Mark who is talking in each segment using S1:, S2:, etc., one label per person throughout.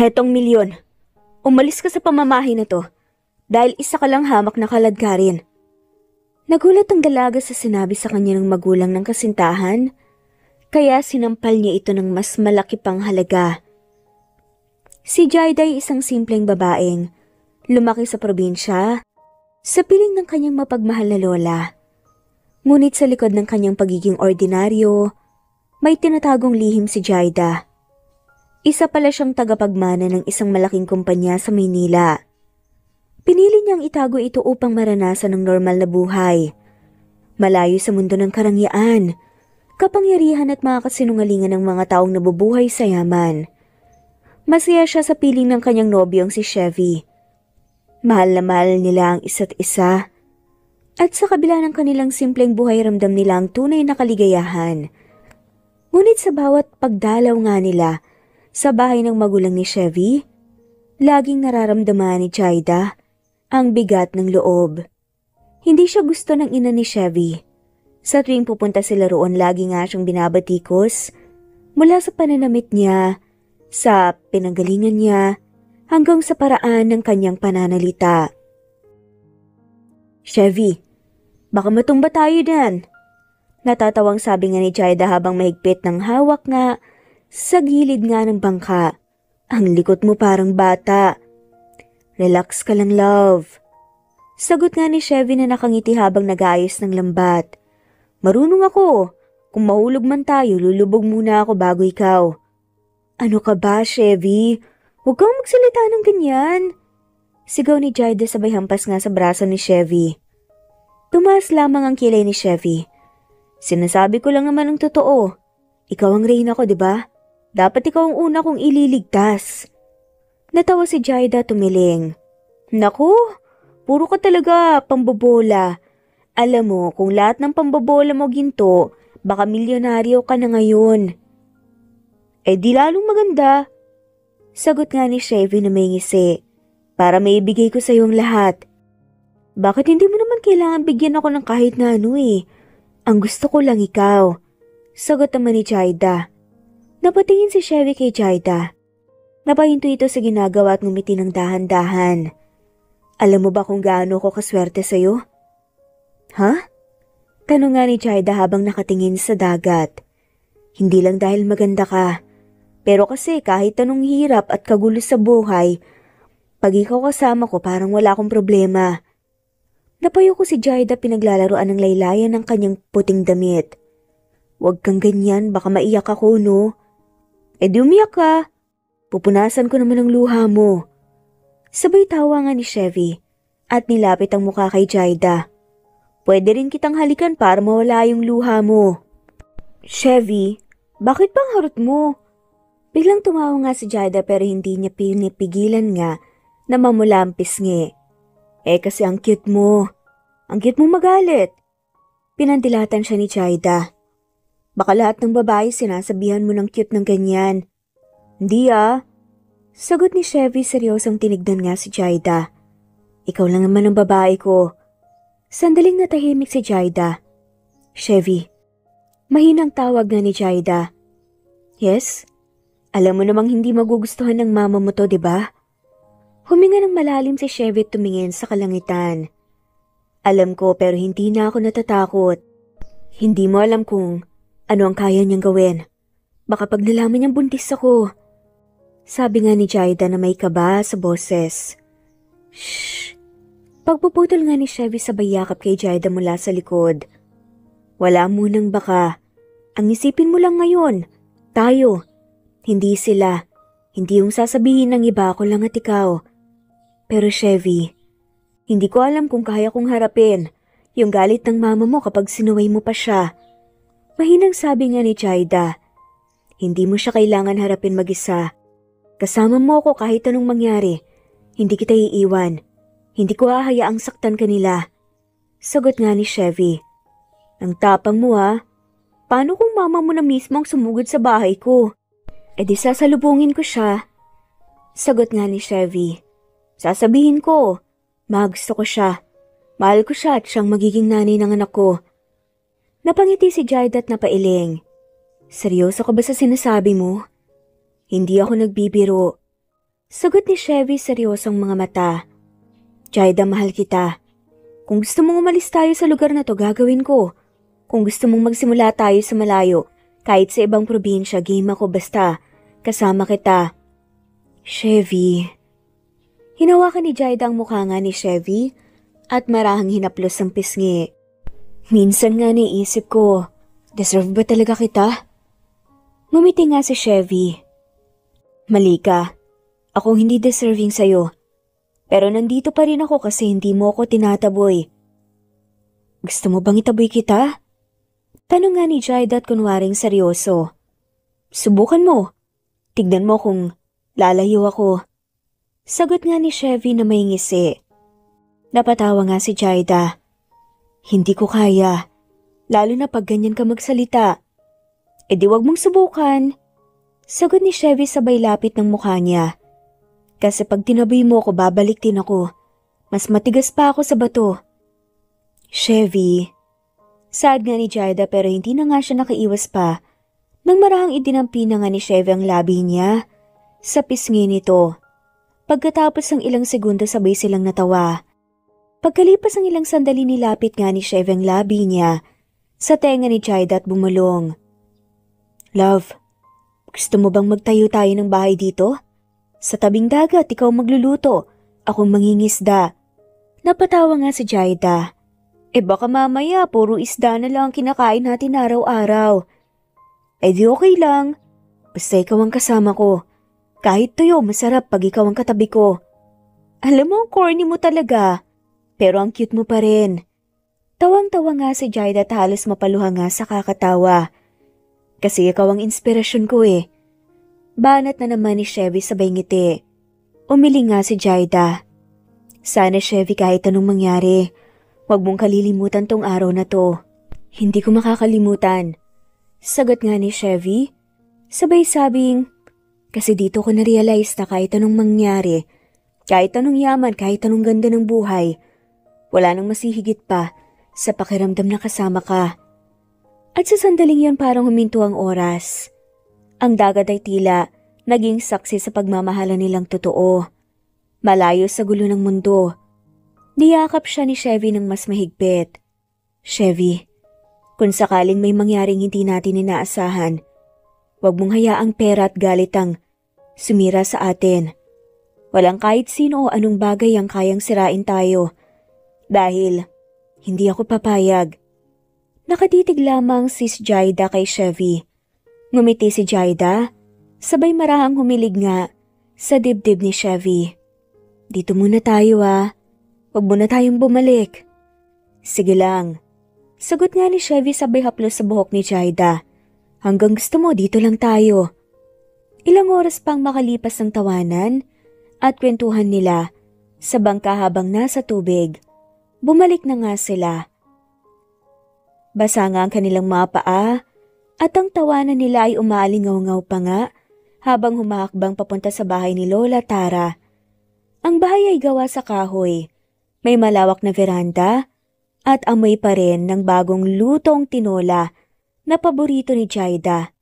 S1: Hetong milyon. Umalis ka sa pamamahay na to dahil isa ka lang hamak na kaladkarin. Nagulat ang dalaga sa sinabi sa kanya ng magulang ng kasintahan, kaya sinampal niya ito ng mas malaki pang halaga. Si Jaida ay isang simpleng babaeng lumaki sa probinsya, sa piling ng kanyang mapagmahal na lola. Ngunit sa likod ng kanyang pagiging ordinaryo, may tinatagong lihim si Jaida. Isa pala siyang tagapagmana ng isang malaking kumpanya sa Maynila. Pinili niyang itago ito upang maranasan ng normal na buhay. Malayo sa mundo ng karangyaan, kapangyarihan at mga kasinungalingan ng mga taong nabubuhay sa yaman. Masaya siya sa piling ng kanyang nobyong si Chevy. Mahal na mahal nila ang isa't isa. At sa kabila ng kanilang simpleng buhay, ramdam nila ang tunay na kaligayahan. Ngunit sa bawat pagdalaw nga nila sa bahay ng magulang ni Chevy, laging nararamdaman ni Jaida ang bigat ng loob. Hindi siya gusto ng ina ni Chevy. Sa tuwing pupunta sila roon, lagi nga siyang binabatikos mula sa pananamit niya, sa pinanggalingan niya, hanggang sa paraan ng kanyang pananalita. Chevy, baka matumba tayo dan. Natatawang sabi nga ni Jaida habang mahigpit ng hawak nga sa gilid nga ng bangka. Ang likot mo parang bata. Relax ka lang, love. Sagot nga ni Chevy na nakangiti habang nag-aayos ng lambat. Marunong ako. Kung mahulog man tayo, lulubog muna ako bago ikaw. Ano ka ba, Chevy? Huwag kang magsalita ng ganyan. Sigaw ni Jaida sabay hampas nga sa braso ni Chevy. Tumaas lamang ang kilay ni Chevy. Sinasabi ko lang naman ang totoo. Ikaw ang reyna ko, di ba? Dapat ikaw ang una kong ililigtas. Natawa si Jaida tumiling. Naku, puro ka talaga pambobola. Alam mo, kung lahat ng pambobola mo ginto, baka milyonaryo ka na ngayon. Eh di lalong maganda. Sagot nga ni Chevy na may ngisi. Para maibigay ko sa iyong lahat. Bakit hindi mo naman kailangan bigyan ako ng kahit na ano eh? Ang gusto ko lang ikaw. Sagot naman ni Jaida. Napatingin si Chevy kay Jaida. Napahinto ito sa ginagawa at ngumiti ng dahan-dahan. Alam mo ba kung gaano ko kaswerte sa'yo? Ha? Tanong nga ni Jaida habang nakatingin sa dagat. Hindi lang dahil maganda ka. Pero kasi kahit anong hirap at kagulo sa buhay, pag ikaw kasama ko parang wala akong problema. Napayo ko si Jaida pinaglalaroan ng laylayan ng kanyang puting damit. Huwag kang ganyan, baka maiyak ako, no? Eh di umiyak ka. Pupunasan ko naman ang luha mo. Sabay tawa nga ni Chevy at nilapit ang mukha kay Jaida. Pwede rin kitang halikan para mawala yung luha mo. Chevy, bakit bang harot mo? Biglang tumawa nga si Jaida pero hindi niya pinipigilan nga na mamula ang pisngi. Eh kasi ang cute mo. Ang cute mo magalit. Pinandilatan siya ni Jaida. Baka lahat ng babae sinasabihan mo ng cute ng ganyan. Hindi ah. Sagot ni Chevy seryosong tinignan nga si Jaida. Ikaw lang naman ang babae ko. Sandaling natahimik si Jaida. Chevy. Mahinang tawag nga ni Jaida. Yes? Alam mo namang hindi magugustuhan ng mama mo to, di ba? Huminga ng malalim si Chevy at tumingin sa kalangitan. Alam ko pero hindi na ako natatakot. Hindi mo alam kung ano ang kaya niyang gawin. Baka pag nalaman niyang buntis ako. Sabi nga ni Jaida na may kaba sa boses. Shh! Pagpuputol nga ni Chevy sabay yakap kay Jaida mula sa likod. Wala munang baka. Ang isipin mo lang ngayon, tayo. Hindi sila. Hindi yung sasabihin ng iba ko lang at ikaw. Pero Chevy, hindi ko alam kung kaya kong harapin yung galit ng mama mo kapag sinuway mo pa siya. Mahinang sabi nga ni Jaida. Hindi mo siya kailangan harapin mag-isa. Kasama mo ako kahit anong mangyari. Hindi kita iiwan. Hindi ko hahayaang saktan kanila. Sagot nga ni Chevy. Ang tapang mo ha. Paano kung mama mo na mismo ang sumugod sa bahay ko? E di sasalubungin ko siya. Sagot nga ni Chevy. Sasabihin ko, gusto ko siya. Mahal ko siya at siyang magiging nanay ng anak ko. Napangiti si Jaida at napailing. Seryoso ka ba sa sinasabi mo? Hindi ako nagbibiro. Sagot ni Chevy seryosong mga mata. Jaida, mahal kita. Kung gusto mong umalis tayo sa lugar na to, gagawin ko. Kung gusto mong magsimula tayo sa malayo, kahit sa ibang probinsya, game ako basta. Kasama kita. Chevy. Hinawakan ni Jaida ang mukha nga ni Chevy at marahang hinaplos ang pisngi. Minsan nga naisip ko, deserve ba talaga kita? Ngumiti nga si Chevy. Mali ka. Akong hindi deserving sa'yo. Pero nandito pa rin ako kasi hindi mo ako tinataboy. Gusto mo bang itaboy kita? Tanong nga ni Jaida at kunwaring seryoso. Subukan mo. Tignan mo kung lalayo ako. Sagot nga ni Chevy na may ngisi. Napatawa nga si Jaida. Hindi ko kaya. Lalo na pag ganyan ka magsalita. E di wag mong subukan. Sagot ni Chevy sabay lapit ng mukha niya. Kasi pag tinaboy mo ako, babalik din ako. Mas matigas pa ako sa bato. Chevy. Sad nga ni Jaida pero hindi na nga siya nakaiwas pa. Nang marahang idinampi na nga ni Chevy ang labi niya sa pisngi nito. Pagkatapos ng ilang segundo sabay silang natawa. Pagkalipas ng ilang sandali nilapit nga ni Chevy ang labi niya sa tenga ni Jaida at bumulong. Love, gusto mo bang magtayo tayo ng bahay dito? Sa tabing dagat, ikaw magluluto. Akong mangingisda. Napatawa nga si Jaida. Baka mamaya, puro isda na lang ang kinakain natin araw-araw. Di okay lang. Basta ikaw ang kasama ko. Kahit tuyo, masarap pag ikaw ang katabi ko. Alam mo, ang corny mo talaga. Pero ang cute mo pa rin. Tawang-tawa nga si Jaida at halos mapaluha nga sa kakatawa. Kasi ikaw ang inspirasyon ko Banat na naman ni Chevy sabay ngiti. Umiling nga si Jaida. Sana Chevy kahit anong mangyari, huwag mong kalilimutan tong araw na to. Hindi ko makakalimutan. Sagot nga ni Chevy. Sabay sabing, kasi dito ko na-realize na kahit anong mangyari, kahit anong yaman, kahit anong ganda ng buhay, wala nang masihigit pa sa pakiramdam na kasama ka. At sa sandaling yon parang huminto ang oras. Ang dagat ay tila naging saksi sa pagmamahalan nilang totoo. Malayo sa gulo ng mundo. Niyakap siya ni Chevy ng mas mahigpit. Chevy, kung sakaling may mangyaring hindi natin inaasahan, huwag mong hayaang pera at galit ang sumira sa atin. Walang kahit sino o anong bagay ang kayang sirain tayo. Dahil hindi ako papayag. Nakatitig lamang si Jaida kay Chevy. Ngumiti si Jaida, sabay marahang humilig nga sa dibdib ni Chevy. Dito muna tayo Huwag muna tayong bumalik. Sige lang. Sagot nga ni Chevy sabay haplos sa buhok ni Jaida. Hanggang gusto mo, dito lang tayo. Ilang oras pang makalipas ng tawanan at kwentuhan nila sa bangka habang nasa tubig. Bumalik na nga sila. Basa nga ang kanilang mga paa. At ang tawanan nila ay umaalingaw-ngaw pa nga habang humahakbang papunta sa bahay ni Lola Tara. Ang bahay ay gawa sa kahoy. May malawak na veranda at amoy pa rin ng bagong lutong tinola na paborito ni Jaida.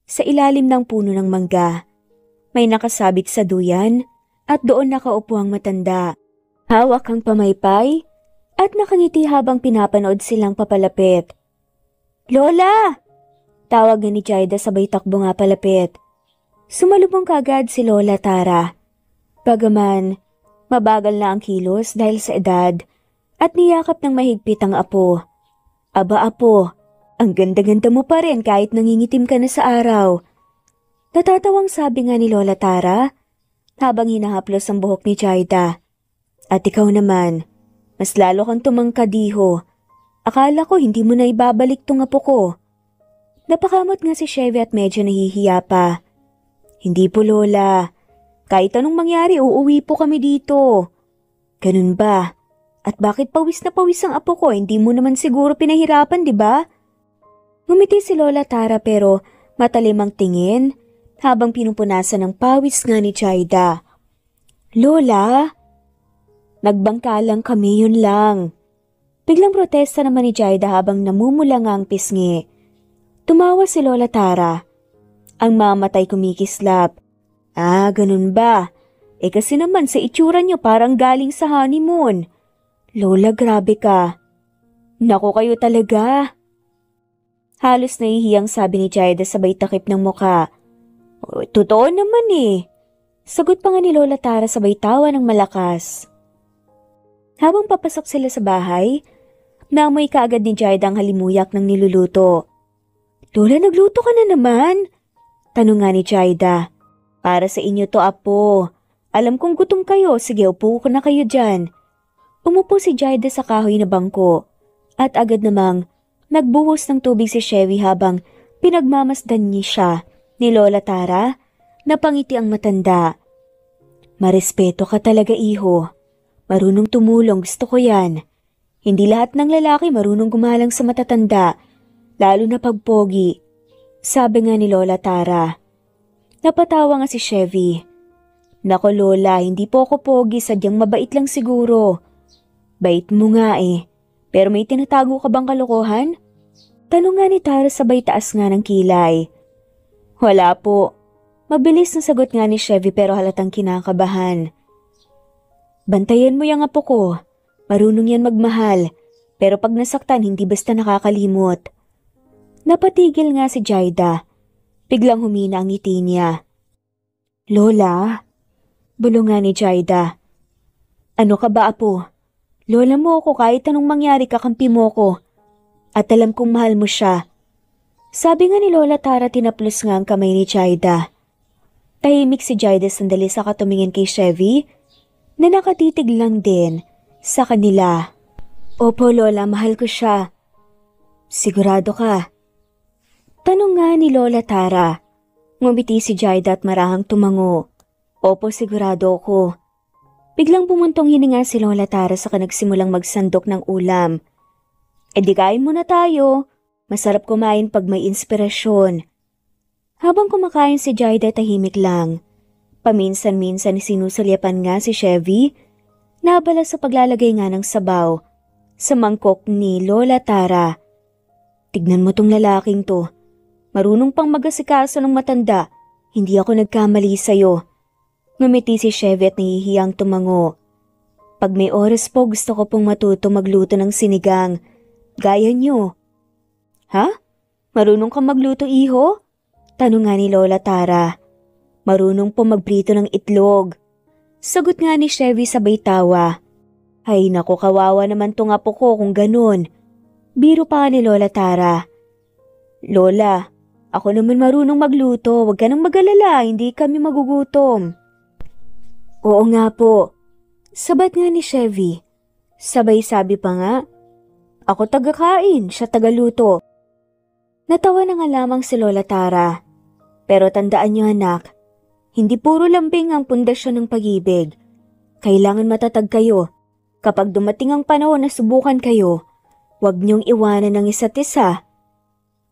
S1: Sa ilalim ng puno ng mangga, may nakasabit sa duyan at doon nakaupo ang matanda. Hawak ang pamaypay at nakangiti habang pinapanood silang papalapit. Lola! Tawag ni Jaida sabay takbo nga palapit. Sumalubong kagad si Lola Tara. Bagaman, mabagal na ang kilos dahil sa edad at niyakap ng mahigpit ang apo. Aba apo, ang ganda-ganda mo pa rin kahit nangingitim ka na sa araw. Natatawang sabi nga ni Lola Tara habang hinahaplos ang buhok ni Jaida. At ikaw naman, mas lalo kang tumangkadiho. Akala ko hindi mo na ibabalik tong apo ko. Napakamot nga si Chevy at medyo nahihiya pa. Hindi po Lola. Kahit anong mangyari, uuwi po kami dito. Ganun ba? At bakit pawis na pawis ang apo ko? Hindi mo naman siguro pinahirapan, di ba? Ngumiti si Lola Tara pero matalim ang tingin habang pinupunasan ng pawis nga ni Jaida. Lola? Nagbangka lang kami, yun lang. Biglang protesta naman ni Jaida habang namumula nga ang pisngi. Tumawa si Lola Tara. Ang mamatay kumikislap. Ganun ba? Kasi naman sa itsura niyo parang galing sa honeymoon. Lola, grabe ka. Naku kayo talaga. Halos nahihiyang sabi ni Jaida sabay takip ng muka. Totoo naman eh. Sagot pa nga ni Lola Tara sabay tawa ng malakas. Habang papasok sila sa bahay, naamoy kaagad ni Jaida ang halimuyak ng niluluto. Lola, nagluto ka na naman? Tanong nga ni Jaida. Para sa inyo to, apo. Alam kong gutom kayo, sige upo ko na kayo dyan. Umupo si Jaida sa kahoy na bangko at agad namang nagbuhos ng tubig si Chevy habang pinagmamasdan niya siya ni Lola Tara na pangiti ang matanda. Marespeto ka talaga, iho. Marunong tumulong, gusto ko yan. Hindi lahat ng lalaki marunong gumalang sa matatanda, lalo na pagpogi. Sabi nga ni Lola Tara. Napatawa nga si Chevy. Nako Lola, hindi po ako pogi, sadyang mabait lang siguro. Bait mo nga eh, pero may tinatago ka bang kalokohan? Tanong nga ni Tara sabay taas nga ng kilay. Wala po. Mabilis na sagot nga ni Chevy pero halatang kinakabahan. Bantayan mo yung apo ko. Marunong yan magmahal, pero pag nasaktan hindi basta nakakalimot. Napatigil nga si Jaida. Biglang humina ang ngiti niya. Lola, bulong nga ni Jaida. Ano ka ba apo? Lola mo ako kahit anong mangyari kakampi mo ko. At alam kong mahal mo siya. Sabi nga ni Lola Tara tinaplos nga ang kamay ni Jaida. Tahimik si Jaida sandali saka tumingin kay Chevy na nakatitig lang din sa kanila. Opo Lola, mahal ko siya. Sigurado ka? Tanong nga ni Lola Tara. Ngumiti si Jaida at marahang tumango. Opo, sigurado ako. Biglang bumuntong hininga si Lola Tara saka nagsimulang magsandok ng ulam. Di kain muna tayo. Masarap kumain pag may inspirasyon. Habang kumakain si Jaida tahimik lang. Paminsan-minsan sinusulyapan nga si Chevy na abala sa paglalagay nga ng sabaw sa mangkok ni Lola Tara. Tignan mo tong lalaking to. Marunong pang mag-asikaso ng matanda. Hindi ako nagkamali sa'yo. Ngumiti si Chevy at nahihiyang tumango. Pag may oras po gusto ko pong matuto magluto ng sinigang. Gaya nyo. Ha? Marunong kang magluto, iho? Tanong nga ni Lola Tara. Marunong po magprito ng itlog. Sagot nga ni Chevy sabay tawa. Ay nako, kawawa naman tong apo ko kung ganun. Biro pa ni Lola Tara. Lola, ako naman marunong magluto. Huwag ka nang mag-alala, hindi kami magugutom. Oo nga po. Sabat nga ni Chevy. Sabay sabi pa nga. Ako tagakain, siya tagaluto. Natawa na nga lamang si Lola Tara. Pero tandaan niyo anak, hindi puro lambing ang pundasyon ng pag-ibig. Kailangan matatag kayo. Kapag dumating ang panahon na subukan kayo, huwag niyong iwanan ng isa't isa.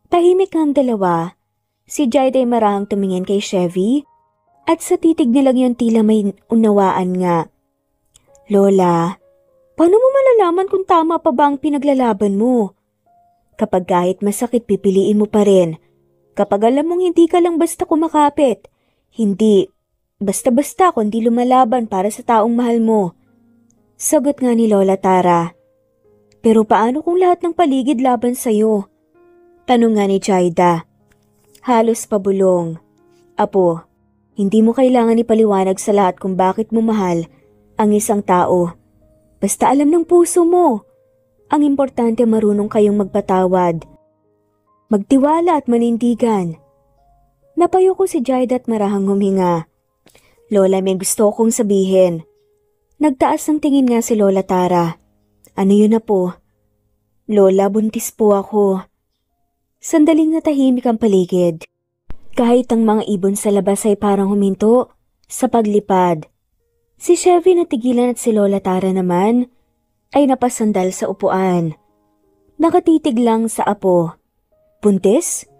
S1: Tahimik ang dalawa. Si Jaida ay marahang tumingin kay Chevy at sa titig nilang yun tila may unawaan nga. Lola, paano mo malalaman kung tama pa ba ang pinaglalaban mo? Kapag kahit masakit pipiliin mo pa rin. Kapag alam mong hindi ka lang basta kumakapit, hindi basta-basta kundi lumalaban para sa taong mahal mo. Sagot nga ni Lola Tara. Pero paano kung lahat ng paligid laban sa'yo? Tanong nga ni Jaida. Halos pabulong. Apo, hindi mo kailangan ipaliwanag sa lahat kung bakit mo mahal ang isang tao. Basta alam ng puso mo. Ang importante marunong kayong magpatawad. Magtiwala at manindigan. Napayo ko si Jaida at marahang huminga. Lola, may gusto kong sabihin. Nagtaas ng tingin nga si Lola Tara. Ano yun na po? Lola, buntis po ako. Sandaling natahimik ang paligid. Kahit ang mga ibon sa labas ay parang huminto sa paglipad. Si Chevy natigilan at si Lola Tara naman ay napasandal sa upuan. Nakatitig lang sa apo. Buntis?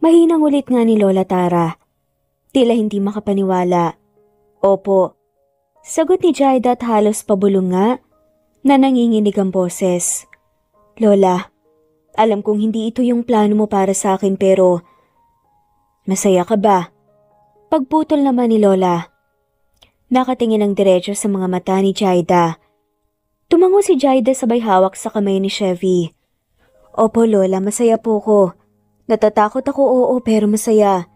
S1: Mahinang ulit nga ni Lola Tara. Tila hindi makapaniwala. Opo. Sagot ni Jaida at halos pabulong nga na nanginginig ang boses. Lola, alam kong hindi ito yung plano mo para sa akin pero masaya ka ba? Pagputol naman ni Lola. Nakatingin ng diretso sa mga mata ni Jaida. Tumango si Jaida sabay hawak sa kamay ni Chevy. Opo Lola, masaya po ko. Natatakot ako, oo, pero masaya.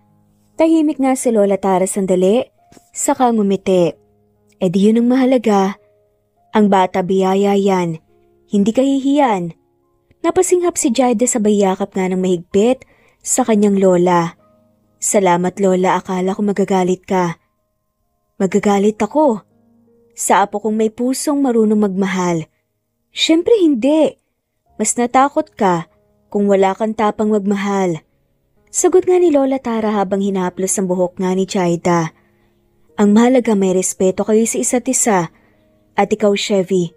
S1: Tahimik nga si Lola Tara sandali, saka ngumiti. E di yun ang mahalaga. Ang bata biyaya yan, hindi kahihiyan. Napasinghap si Jaida sabay yakap nga ng mahigpit sa kanyang lola. Salamat Lola, akala ko magagalit ka. Magagalit ako. Sa apo kong may pusong marunong magmahal. Siyempre hindi. Mas natakot ka kung wala kang tapang magmahal. Sagot nga ni Lola Tara habang hinahaplos ang buhok nga ni Jaida. Ang mahalaga may respeto kayo sa isa't isa. At ikaw Chevy.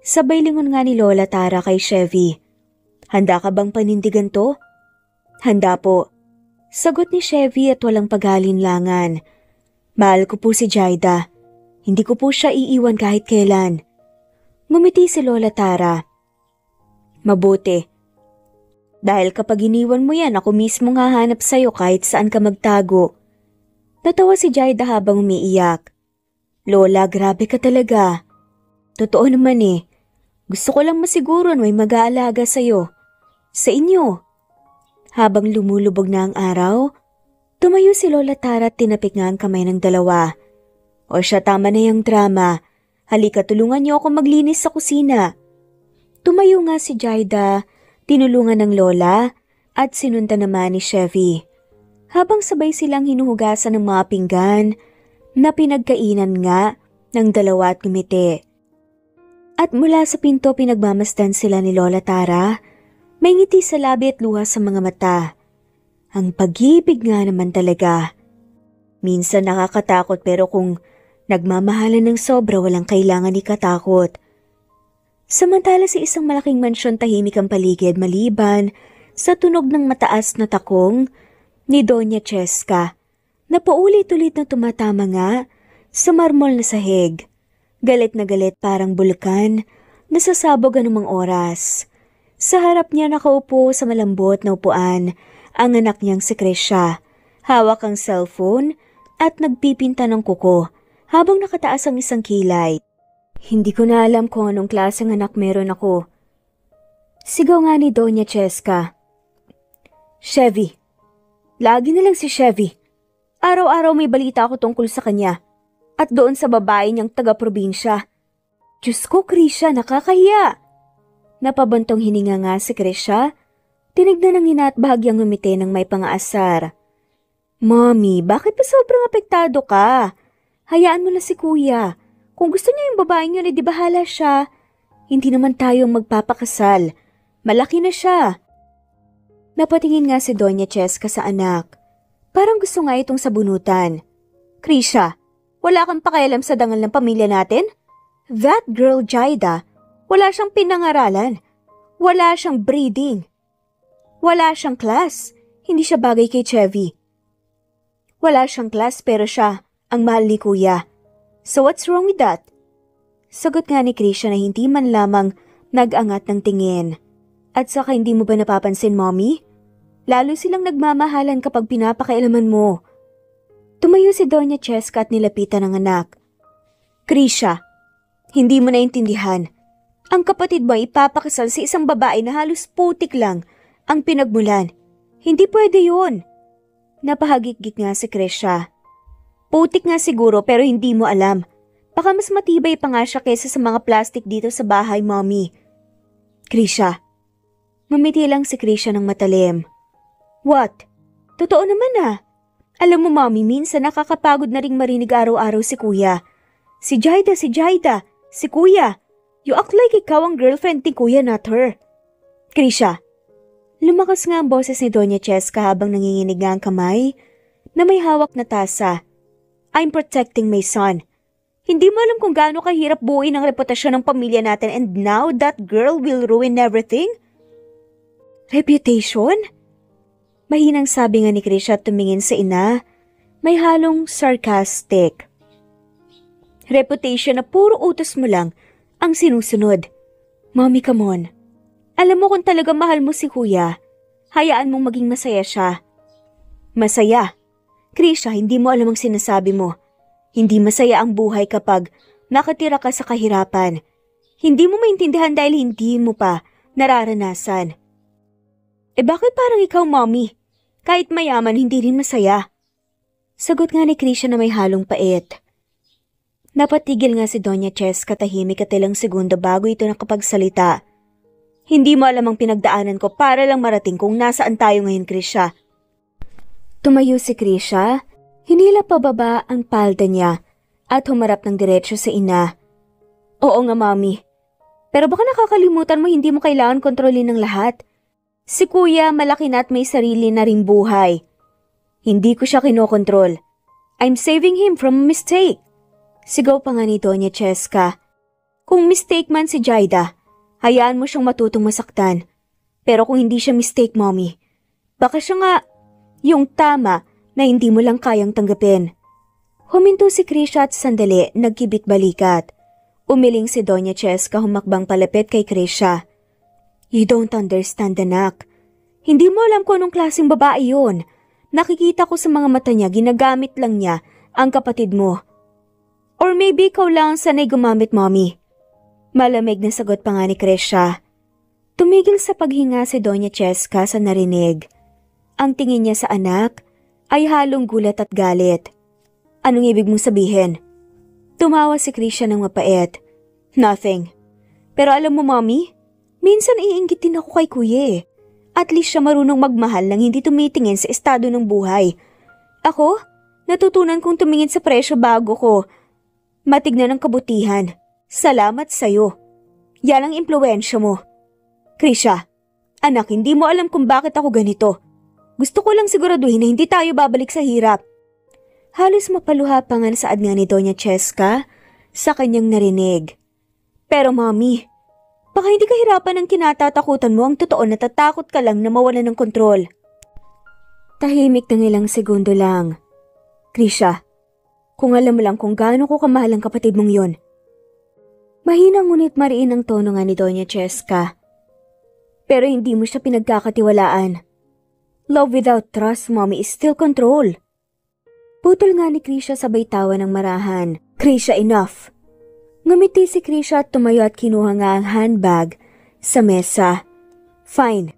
S1: Sabay lingon nga ni Lola Tara kay Chevy. Handa ka bang panindigan to? Handa po. Sagot ni Chevy at walang paghalinlangan. Mahal ko po si Jaida. Hindi ko po siya iiwan kahit kailan. Ngumiti si Lola Tara. Mabuti. Dahil kapag iniwan mo yan, ako mismo hahanap sa'yo kahit saan ka magtago. Natawa si Jaida habang umiiyak. Lola, grabe ka talaga. Totoo naman eh. Gusto ko lang masiguro na may mag-aalaga sa'yo. Sa inyo. Habang lumulubog na ang araw, tumayo si Lola Tara at tinapik nga ang kamay ng dalawa. O siya, tama na yung drama. Halika, tulungan niyo ako maglinis sa kusina. Tumayo nga si Jaida, tinulungan ng Lola at sinunta naman ni Chevy. Habang sabay silang hinuhugasan ng mga pinggan na pinagkainan nga ng dalawa at ngumiti. At mula sa pinto pinagmamasdan sila ni Lola Tara, may ngiti sa labi at luha sa mga mata. Ang pag-ibig nga naman talaga. Minsan nakakatakot pero kung nagmamahalan ng sobra walang kailangan ikatakot. Samantala sa isang malaking mansyon tahimik ang paligid maliban sa tunog ng mataas na takong ni Doña Cheska na paulit-ulit na tumatama nga sa marmol na sahig. Galit na galit parang bulkan na sasabog anumang oras. Sa harap niya nakaupo sa malambot na upuan ang anak niyang si Krisha. Hawak ang cellphone at nagpipinta ng kuko habang nakataas ang isang kilay. Hindi ko na alam kung anong klaseng anak meron ako. Sigaw nga ni Doña Cheska. Chevy. Lagi na lang si Chevy. Araw-araw may balita ako tungkol sa kanya. At doon sa babae niyang taga-probinsya. Diyos ko, Krisha, nakakahiya. Napabantong hininga nga si Krisha. Tinignan ng ina at bahagyang ngumiti ng may pangaasar. Mommy, bakit pa sobrang apektado ka? Hayaan mo na si kuya. Kung gusto niya yung babaeng yun, di bahala siya. Hindi naman tayo magpapakasal. Malaki na siya. Napatingin nga si Doña Cheska sa anak. Parang gusto nga itong sabunutan. Krisha, wala kang pakialam sa dangal ng pamilya natin? That girl Jaida, wala siyang pinangaralan. Wala siyang breeding. Wala siyang class. Hindi siya bagay kay Chevy. Wala siyang class pero siya ang mahal ni kuya. So what's wrong with that? Sagot nga ni Krisha na hindi man lamang nag-angat ng tingin. At saka hindi mo ba napapansin, Mommy? Lalo silang nagmamahalan kapag pinapakailaman mo. Tumayo si Doña Cheska at nilapitan ng anak. Krisha, hindi mo naintindihan. Ang kapatid mo ay ipapakasal sa isang babae na halos putik lang ang pinagmulan. Hindi pwede yun. Napahagik-gik nga si Krisha. Putik nga siguro pero hindi mo alam. Baka mas matibay pa nga siya kesa sa mga plastic dito sa bahay, Mommy. Krisha. Ngumiti lang si Krisha ng matalim. What? Totoo naman ah. Alam mo, Mommy, minsan nakakapagod na ring marinig araw-araw si Kuya. Si Jaida, si Kuya. You act like ikaw ang girlfriend ni Kuya, not her. Krisha. Lumakas nga ang boses ni Doña Cheska habang nanginginig nga ang kamay na may hawak na tasa. I'm protecting my son. Hindi mo alam kung gaano kahirap buuin ang reputasyon ng pamilya natin and now that girl will ruin everything? Reputation? Mahinang sabi nga ni Krisha at tumingin sa ina, may halong sarcastic. Reputation na puro utos mo lang ang sinusunod. Mommy, come on. Alam mo kung talaga mahal mo si Kuya, hayaan mong maging masaya siya. Masaya? Krisha, hindi mo alam ang sinasabi mo. Hindi masaya ang buhay kapag nakatira ka sa kahirapan. Hindi mo maintindihan dahil hindi mo pa nararanasan. Bakit parang ikaw, Mommy? Kahit mayaman, hindi rin masaya. Sagot nga ni Krisha na may halong pait. Napatigil nga si Doña Cheska tahimik at ilang segundo bago ito nakapagsalita. Hindi mo alam ang pinagdaanan ko para lang marating kung nasaan tayo ngayon, Krisha. Tumayo si Krisha, hinila pababa ang palda niya at humarap ng diretsyo sa ina. Oo nga, Mommy. Pero baka nakakalimutan mo hindi mo kailangan kontrolin ng lahat. Si Kuya malaki na at may sarili na ring buhay. Hindi ko siya kinokontrol. I'm saving him from a mistake. Sigaw pa nga ni Doña Cheska. Kung mistake man si Jaida, hayaan mo siyang matutong masaktan. Pero kung hindi siya mistake, Mommy, baka siya nga yung tama na hindi mo lang kayang tanggapin. Huminto si Krisha at sandali nagkibit balikat. Umiling si Doña Cheska humakbang palapit kay Krisha. You don't understand, anak. Hindi mo alam kung anong klaseng babae yun. Nakikita ko sa mga mata niya ginagamit lang niya ang kapatid mo. Or maybe ikaw lang sanay gumamit, Mommy. Malamig na sagot pa nga ni Krisha. Tumigil sa paghinga si Doña Cheska sa narinig. Ang tingin niya sa anak ay halong gulat at galit. Anong ibig mong sabihin? Tumawa si Krisha ng mapait. Nothing. Pero alam mo, Mommy, minsan iinggit din ako kay Kuya eh. At least siya marunong magmahal nang hindi tumitingin sa estado ng buhay. Ako, natutunan kong tumingin sa presyo bago ko matignan ng kabutihan. Salamat sa'yo. Yan ang impluwensya mo. Krisha, anak, hindi mo alam kung bakit ako ganito. Gusto ko lang siguraduhin na hindi tayo babalik sa hirap. Halos mapaluha pa nga saad nga ni Doña Cheska sa kanyang narinig. Pero Mommy, baka hindi kahirapan ang kinatatakutan mo, ang totoo natatakot ka lang na mawalan ng kontrol. Tahimik ng ilang segundo lang. Krisha, kung alam mo lang kung gaano ko kamahal ang kapatid mong yon. Mahinang ngunit mariin ang tono nga ni Doña Cheska. Pero hindi mo siya pinagkakatiwalaan. Love without trust, Mommy, is still control. Putol nga ni Krisha sabay tawa ng marahan. Krisha, enough! Ngumiti si Krisha at tumayo at kinuha nga ang handbag sa mesa. Fine.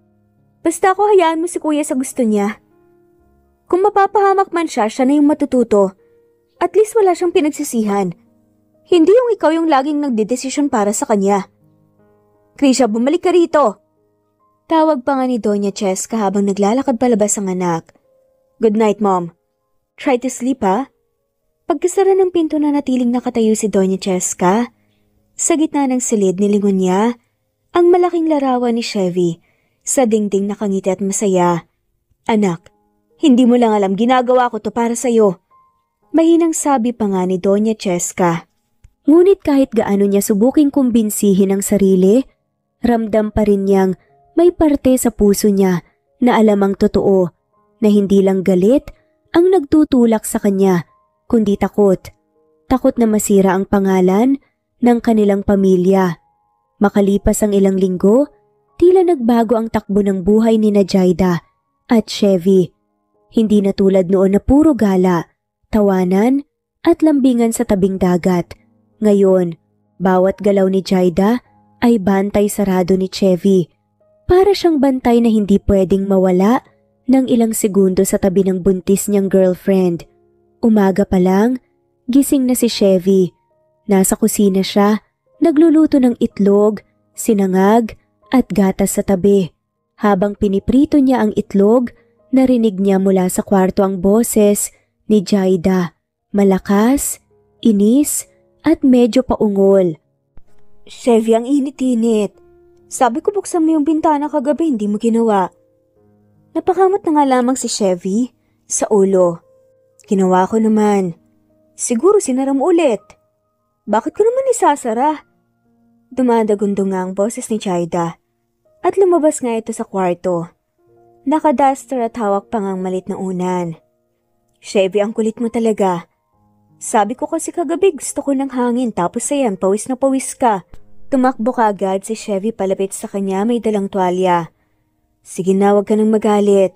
S1: Basta ako hayaan mo si Kuya sa gusto niya. Kung mapapahamak man siya, siya na yung matututo. At least wala siyang pinagsisihan. Hindi yung ikaw yung laging nagdedesisyon para sa kanya. Krisha, bumalik ka rito! Tawag pa nga ni Doña Cheska habang naglalakad palabas ang anak. Good night, Mom. Try to sleep, ha? Pagkasara ng pinto na natiling nakatayo si Doña Cheska, sa gitna ng silid nilingon niya ang malaking larawan ni Chevy sa dingding nakangiti at masaya. Anak, hindi mo lang alam ginagawa ko to para sa'yo. Mahinang sabi pa nga ni Doña Cheska. Ngunit kahit gaano niya subuking kumbinsihin ang sarili, ramdam pa rin niyang may parte sa puso niya na alamang totoo na hindi lang galit ang nagtutulak sa kanya, kundi takot. Takot na masira ang pangalan ng kanilang pamilya. Makalipas ang ilang linggo, tila nagbago ang takbo ng buhay ni Jaida at Chevy. Hindi na tulad noon na puro gala, tawanan at lambingan sa tabing dagat. Ngayon, bawat galaw ni Jaida ay bantay sarado ni Chevy. Para siyang bantay na hindi pwedeng mawala ng ilang segundo sa tabi ng buntis niyang girlfriend. Umaga pa lang, gising na si Chevy. Nasa kusina siya, nagluluto ng itlog, sinangag at gatas sa tabi. Habang piniprito niya ang itlog, narinig niya mula sa kwarto ang boses ni Jaida. Malakas, inis at medyo paungol. Chevy, ang init-init. Sabi ko buksan mo yung bintana kagabi, hindi mo ginawa. Napakamot na nga lamang si Chevy sa ulo. Ginawa ko naman. Siguro sinara mo ulit. Bakit ko naman isasara? Dumadagundong nga ang boses ni Jaida at lumabas nga ito sa kwarto. Nakaduster at hawak pa ngang malit na unan. Chevy, ang kulit mo talaga. Sabi ko kasi kagabi gusto ko ng hangin tapos ayan pawis na pawis ka. Tumakbo ka agad si Chevy palapit sa kanya, may dalang tuwalya. Sige na, huwag ka nang magalit.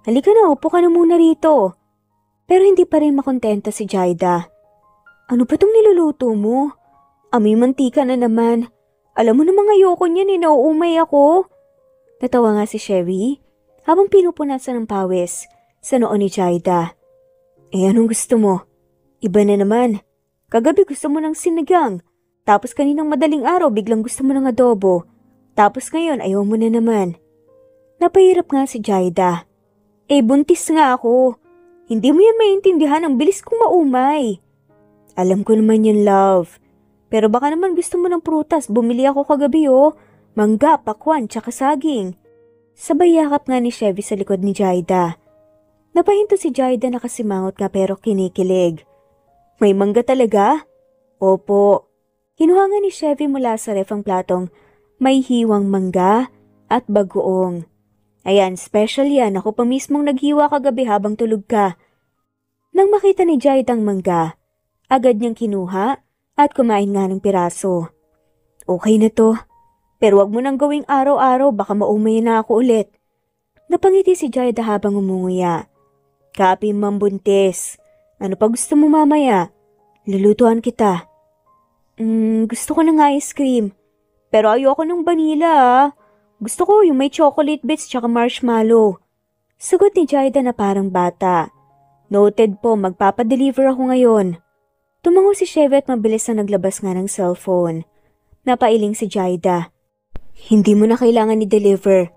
S1: Halika na, upo ka na muna rito. Pero hindi pa rin makontenta si Jaida. Ano ba tong niluluto mo? Amoy mantika na naman. Alam mo namang ayoko niyan nauumay ako. Natawa nga si Chevy habang pinupunasan ng pawis sa noo ni Jaida. Anong gusto mo? Iba na naman. Kagabi gusto mo ng sinigang. Tapos kaninang madaling araw biglang gusto mo ng adobo. Tapos ngayon ayaw mo na naman. Napahirap nga si Jaida. Buntis nga ako. Hindi mo yan maintindihan, ang bilis kong maumay. Alam ko naman yan, love. Pero baka naman gusto mo ng prutas, bumili ako kagabi Mangga, pakwan, tsaka saging. Sabay yakap nga ni Chevy sa likod ni Jaida. Napahinto si Jaida, nakasimangot nga pero kinikilig. May mangga talaga? Opo. Kinuha nga ni Chevy mula sa ref ang platong may hiwang mangga at bagoong. Ayan, special yan. Ako pa mismong naghiwa kagabi habang tulog ka. Nang makita ni Jaida ang mangga, agad niyang kinuha at kumain nga ng piraso. Okay na to. Pero wag mo nang gawing araw-araw, baka maumay na ako ulit. Napangiti si Jaida habang umunguya. Kapi mambuntis. Ano pa gusto mo mamaya? Lulutuan kita. Gusto ko ng ice cream. Pero ayoko ng vanilla Gusto ko yung may chocolate bits tsaka marshmallow. Sagot ni Jaida na parang bata. Noted po, magpapadeliver ako ngayon. Tumango si Chevy at mabilis na naglabas nga ng cellphone. Napailing si Jaida. Hindi mo na kailangan i-deliver.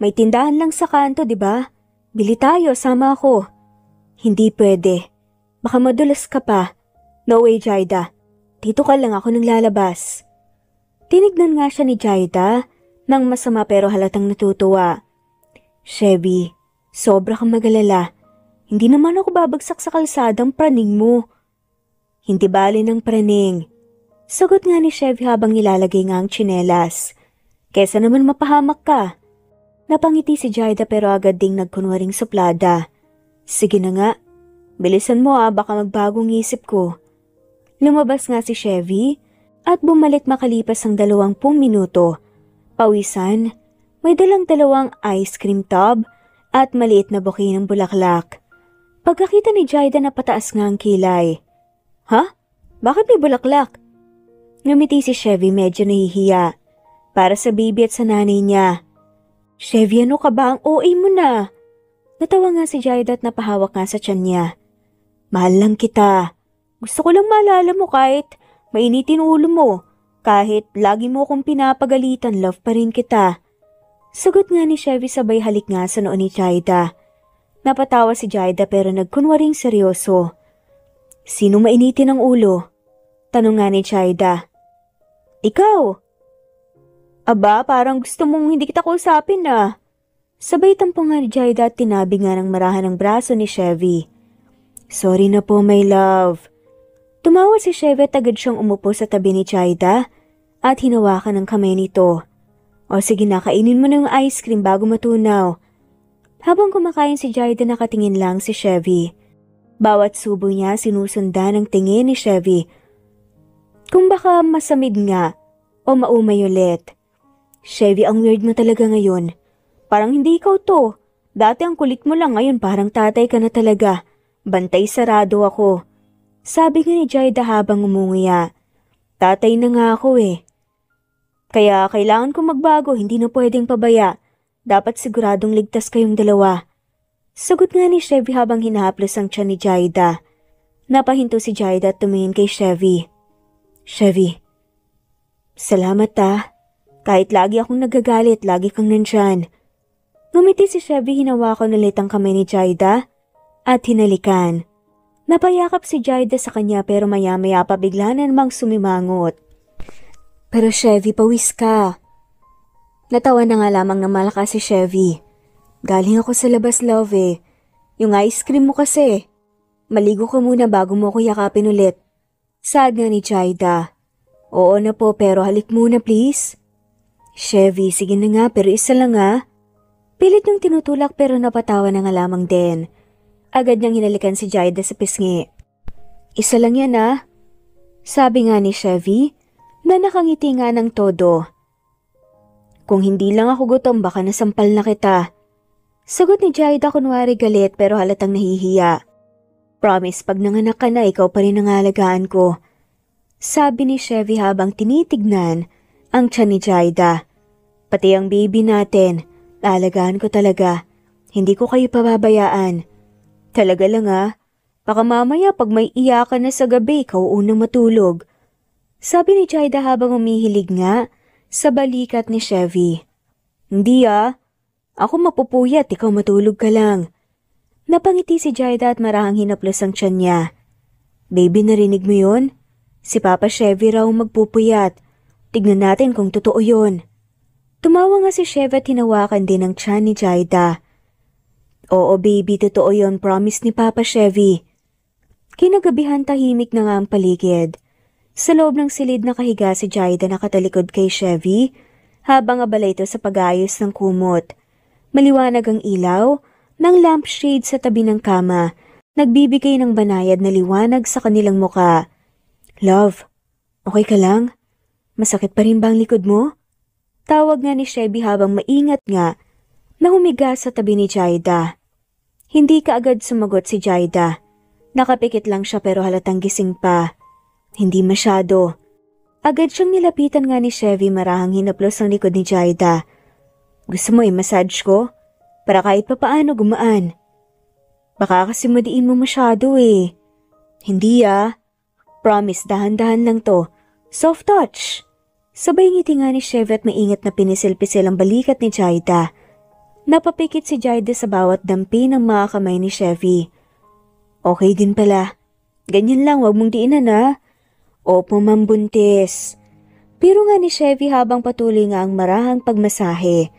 S1: May tindahan lang sa kanto, di ba? Bili tayo, sama ako. Hindi pwede. Baka madulas ka pa. No way, Jaida. Dito ka lang, ako nang lalabas. Tinignan nga siya ni Jaida nang masama pero halatang natutuwa. Chevy, sobra kang magalala. Hindi naman ako babagsak sa kalsadang praning mo. Hindi bali ng praning. Sagot nga ni Chevy habang nilalagay nga ang tsinelas. Kesa naman mapahamak ka. Napangiti si Jaida pero agad ding nagkunwaring suplada. Sige na nga. Bilisan mo baka magbagong isip ko. Lumabas nga si Chevy at bumalik makalipas ang 20 minuto. Pawisan, may dalang 2 ice cream tub at maliit na buke ng bulaklak. Pagkakita ni Jaida na pataas nga ang kilay. Ha? Bakit may bulaklak? Ngumiti si Chevy medyo nahihiya. Para sa baby at sa nanay niya. Chevy, ano ka ba? Ang OA mo na. Natawa nga si Jaida at napahawak nga sa tiyan niya. Mahal lang kita. Gusto ko lang maalala mo kahit mainitin ulo mo. Kahit lagi mo akong pinapagalitan, love pa rin kita. Sagot nga ni Chevy sabay halik nga sa noo ni Jaida. Napatawa si Jaida pero nagkunwaring seryoso. Sino mainitin ang ulo? Tanong nga ni Jaida. Ikaw. Aba, parang gusto mong hindi kita kausapin Sabay tampong nga ni Jaida at tinabi nga ng marahan ng braso ni Chevy. Sorry na po, my love. Tumawa si Chevy at agad siyang umupo sa tabi ni Jaida at hinawakan ng kamay nito. O sige na, kainin mo na yung ice cream bago matunaw. Habang kumakain si Jaida nakatingin lang si Chevy. Bawat subo niya sinusundan ng tingin ni Chevy. Kung baka masamid nga o maumay ulit. Chevy, ang weird mo talaga ngayon. Parang hindi ikaw to. Dati ang kulit mo lang, ngayon parang tatay ka na talaga. Bantay sarado ako. Sabi nga ni Jaida habang umunguya. Tatay na nga ako Kaya kailangan kong magbago, hindi na pwedeng pabaya. Dapat siguradong ligtas kayong dalawa. Sagot nga ni Chevy habang hinahaplos ang tiyan ni Jaida. Napahinto si Jaida at tumingin kay Chevy. Chevy, salamat Kahit lagi akong nagagalit, lagi kang nandyan. Ngumiti si Chevy, hinawakan ulit ang kamay ni Jaida at hinalikan. Napayakap si Jaida sa kanya pero maya-maya pa bigla na namang sumimangot. Pero Chevy, pawis ka. Natawa na nga lamang na malakas si Chevy. Galing ako sa labas, love Yung ice cream mo kasi. Maligo ka muna bago mo ako yakapin ulit. Sad nga ni Jaida. Oo na po pero halik muna please. Chevy, sige na nga pero isa lang Pilit niyang tinutulak pero napatawa na nga lamang din. Agad niyang hinalikan si Jaida sa pisngi. Isa lang yan Sabi nga ni Chevy na nakangiti nga ng todo. Kung hindi lang ako gutom baka nasampal na kita. Sagot ni Jaida kunwari galit pero halatang nahihiya. Promise, pag nanganak ka na, ikaw pa rin ang alagaan ko. Sabi ni Chevy habang tinitignan ang tiyan ni Jaida. Pati ang baby natin, alagaan ko talaga. Hindi ko kayo pababayaan. Talaga lang ah. Baka mamaya pag may iyakan na sa gabi, ikaw unang matulog. Sabi ni Jaida habang umihilig nga sa balikat ni Chevy. Hindi ah. Ako mapupuyat, ikaw matulog ka lang. Napangiti si Jaida at marahang hinaplos ang tiyan niya. Baby, narinig mo yun? Si Papa Chevy raw magpupuyat. Tignan natin kung totoo yun. Tumawa nga si Chevy at hinawakan din ang tiyan ni Jaida. Oo baby, totoo yun, promise ni Papa Chevy. Kinagabihan tahimik na nga ang paligid. Sa loob ng silid nakahiga si Jaida nakatalikod kay Chevy habang abala ito sa pag-ayos ng kumot. Maliwanag ang ilaw ng lampshade sa tabi ng kama, nagbibigay ng banayad na liwanag sa kanilang muka. Love, okay ka lang? Masakit pa rin ba ang likod mo? Tawag nga ni Chevy habang maingat nga na humiga sa tabi ni Jaida. Hindi kaagad sumagot si Jaida. Nakapikit lang siya pero halatang gising pa. Hindi masyado. Agad siyang nilapitan nga ni Chevy marahang hinaplos ang likod ni Jaida. Gusto mo i-massage ko? Para kahit papaano gumaan. Baka kasi madiin mo masyado eh. Hindi ah. Promise, dahan-dahan lang to. Soft touch. Sabay ngiti nga ni Chevy at maingat na pinisil-pisil ang balikat ni Jaida. Napapikit si Jaida sa bawat dampi ng mga kamay ni Chevy. Okay din pala. Ganyan lang, wag mong diinan ah. Opo, Ma'am Buntis. Pero nga ni Chevy habang patuloy nga ang marahang pagmasahe.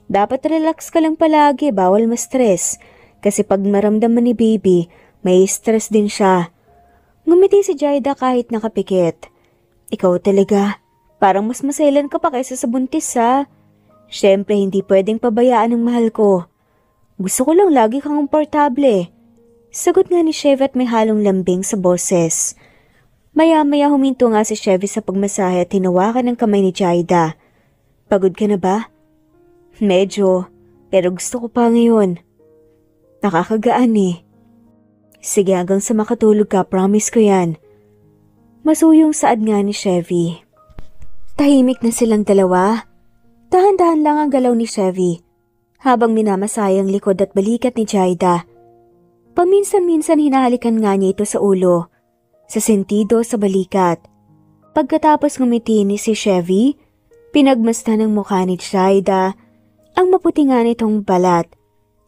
S1: Dapat relax ka lang palagi, bawal ma-stress. Kasi pag maramdaman ni baby, may stress din siya. Ngumiti si Jaida kahit nakapikit. Ikaw talaga, parang mas maselan ka pa kaysa sa buntis ha. Siyempre hindi pwedeng pabayaan ng mahal ko. Gusto ko lang lagi kang komportable. Sagot nga ni Chevy at may halong lambing sa boses. Maya-maya huminto nga si Chevy sa pagmasahe at hinawakan ng kamay ni Jaida. Pagod ka na ba? Medyo, pero gusto ko pa ngayon. Nakakagaan eh. Sige hanggang sa makatulog ka, promise ko yan. Masuyong saad nga ni Chevy. Tahimik na silang dalawa. Dahan-dahan lang ang galaw ni Chevy habang minamasayang likod at balikat ni Jaida. Paminsan-minsan hinahalikan nga niya ito sa ulo, sa sentido sa balikat. Pagkatapos ngumiti ni si Chevy, pinagmasdan ng mukha ni Jaida ang maputi nga nitong balat,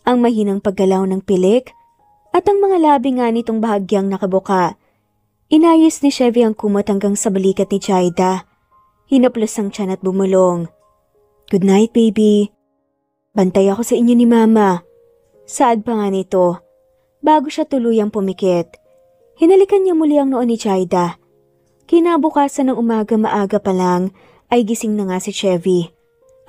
S1: ang mahinang paggalaw ng pilik, at ang mga labi nga nitong bahagyang nakabuka. Inayos ni Chevy ang kumot hanggang sa balikat ni Jaida. Hinaplos ang tiyan at bumulong. Good night, baby. Bantay ako sa inyo ni Mama. Saad pa nga nito, bago siya tuluyang pumikit. Hinalikan niya muli ang noo ni Jaida. Kinabukasan ng umaga maaga pa lang ay gising na nga si Chevy.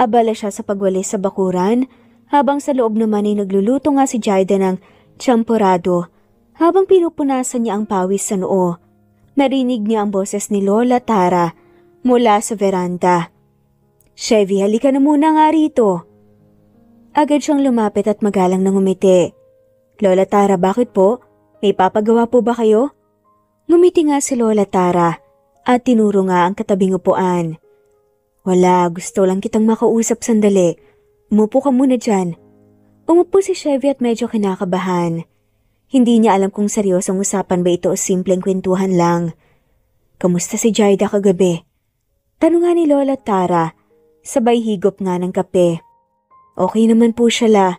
S1: Abala siya sa pagwalis sa bakuran, habang sa loob naman ay nagluluto nga si Jaida ng champorado. Habang pinupunasan niya ang pawis sa noo, narinig niya ang boses ni Lola Tara mula sa veranda. Chevy, halika na muna nga rito. Agad siyang lumapit at magalang nang ngumiti. Lola Tara, bakit po? May papagawa po ba kayo? Ngumiti nga si Lola Tara at tinuro nga ang katabing upuan. Wala, gusto lang kitang makausap sandali. Umupo ka muna dyan. Umupo si Chevy at medyo kinakabahan. Hindi niya alam kung seryosong usapan ba ito o simpleng kwentuhan lang. Kamusta si Jaida kagabi? Tanong nga ni Lola Tara, sabay higop nga ng kape. Okay naman po siya la.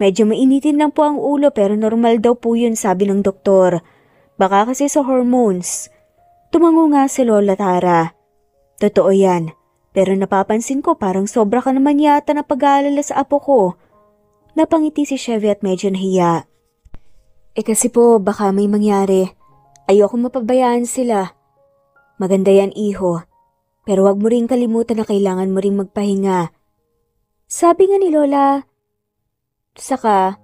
S1: Medyo mainitin lang po ang ulo pero normal daw po yun sabi ng doktor. Baka kasi sa hormones. Tumango nga si Lola Tara. Totoo yan. Pero napapansin ko parang sobra ka naman yata na pag-aalala sa apo ko. Napangiti si Chevy at medyo nahiya. Kasi po baka may mangyari. Ayoko mapabayaan sila. Maganda yan iho. Pero wag mo rin kalimutan na kailangan mo rin magpahinga. Sabi nga ni Lola. Saka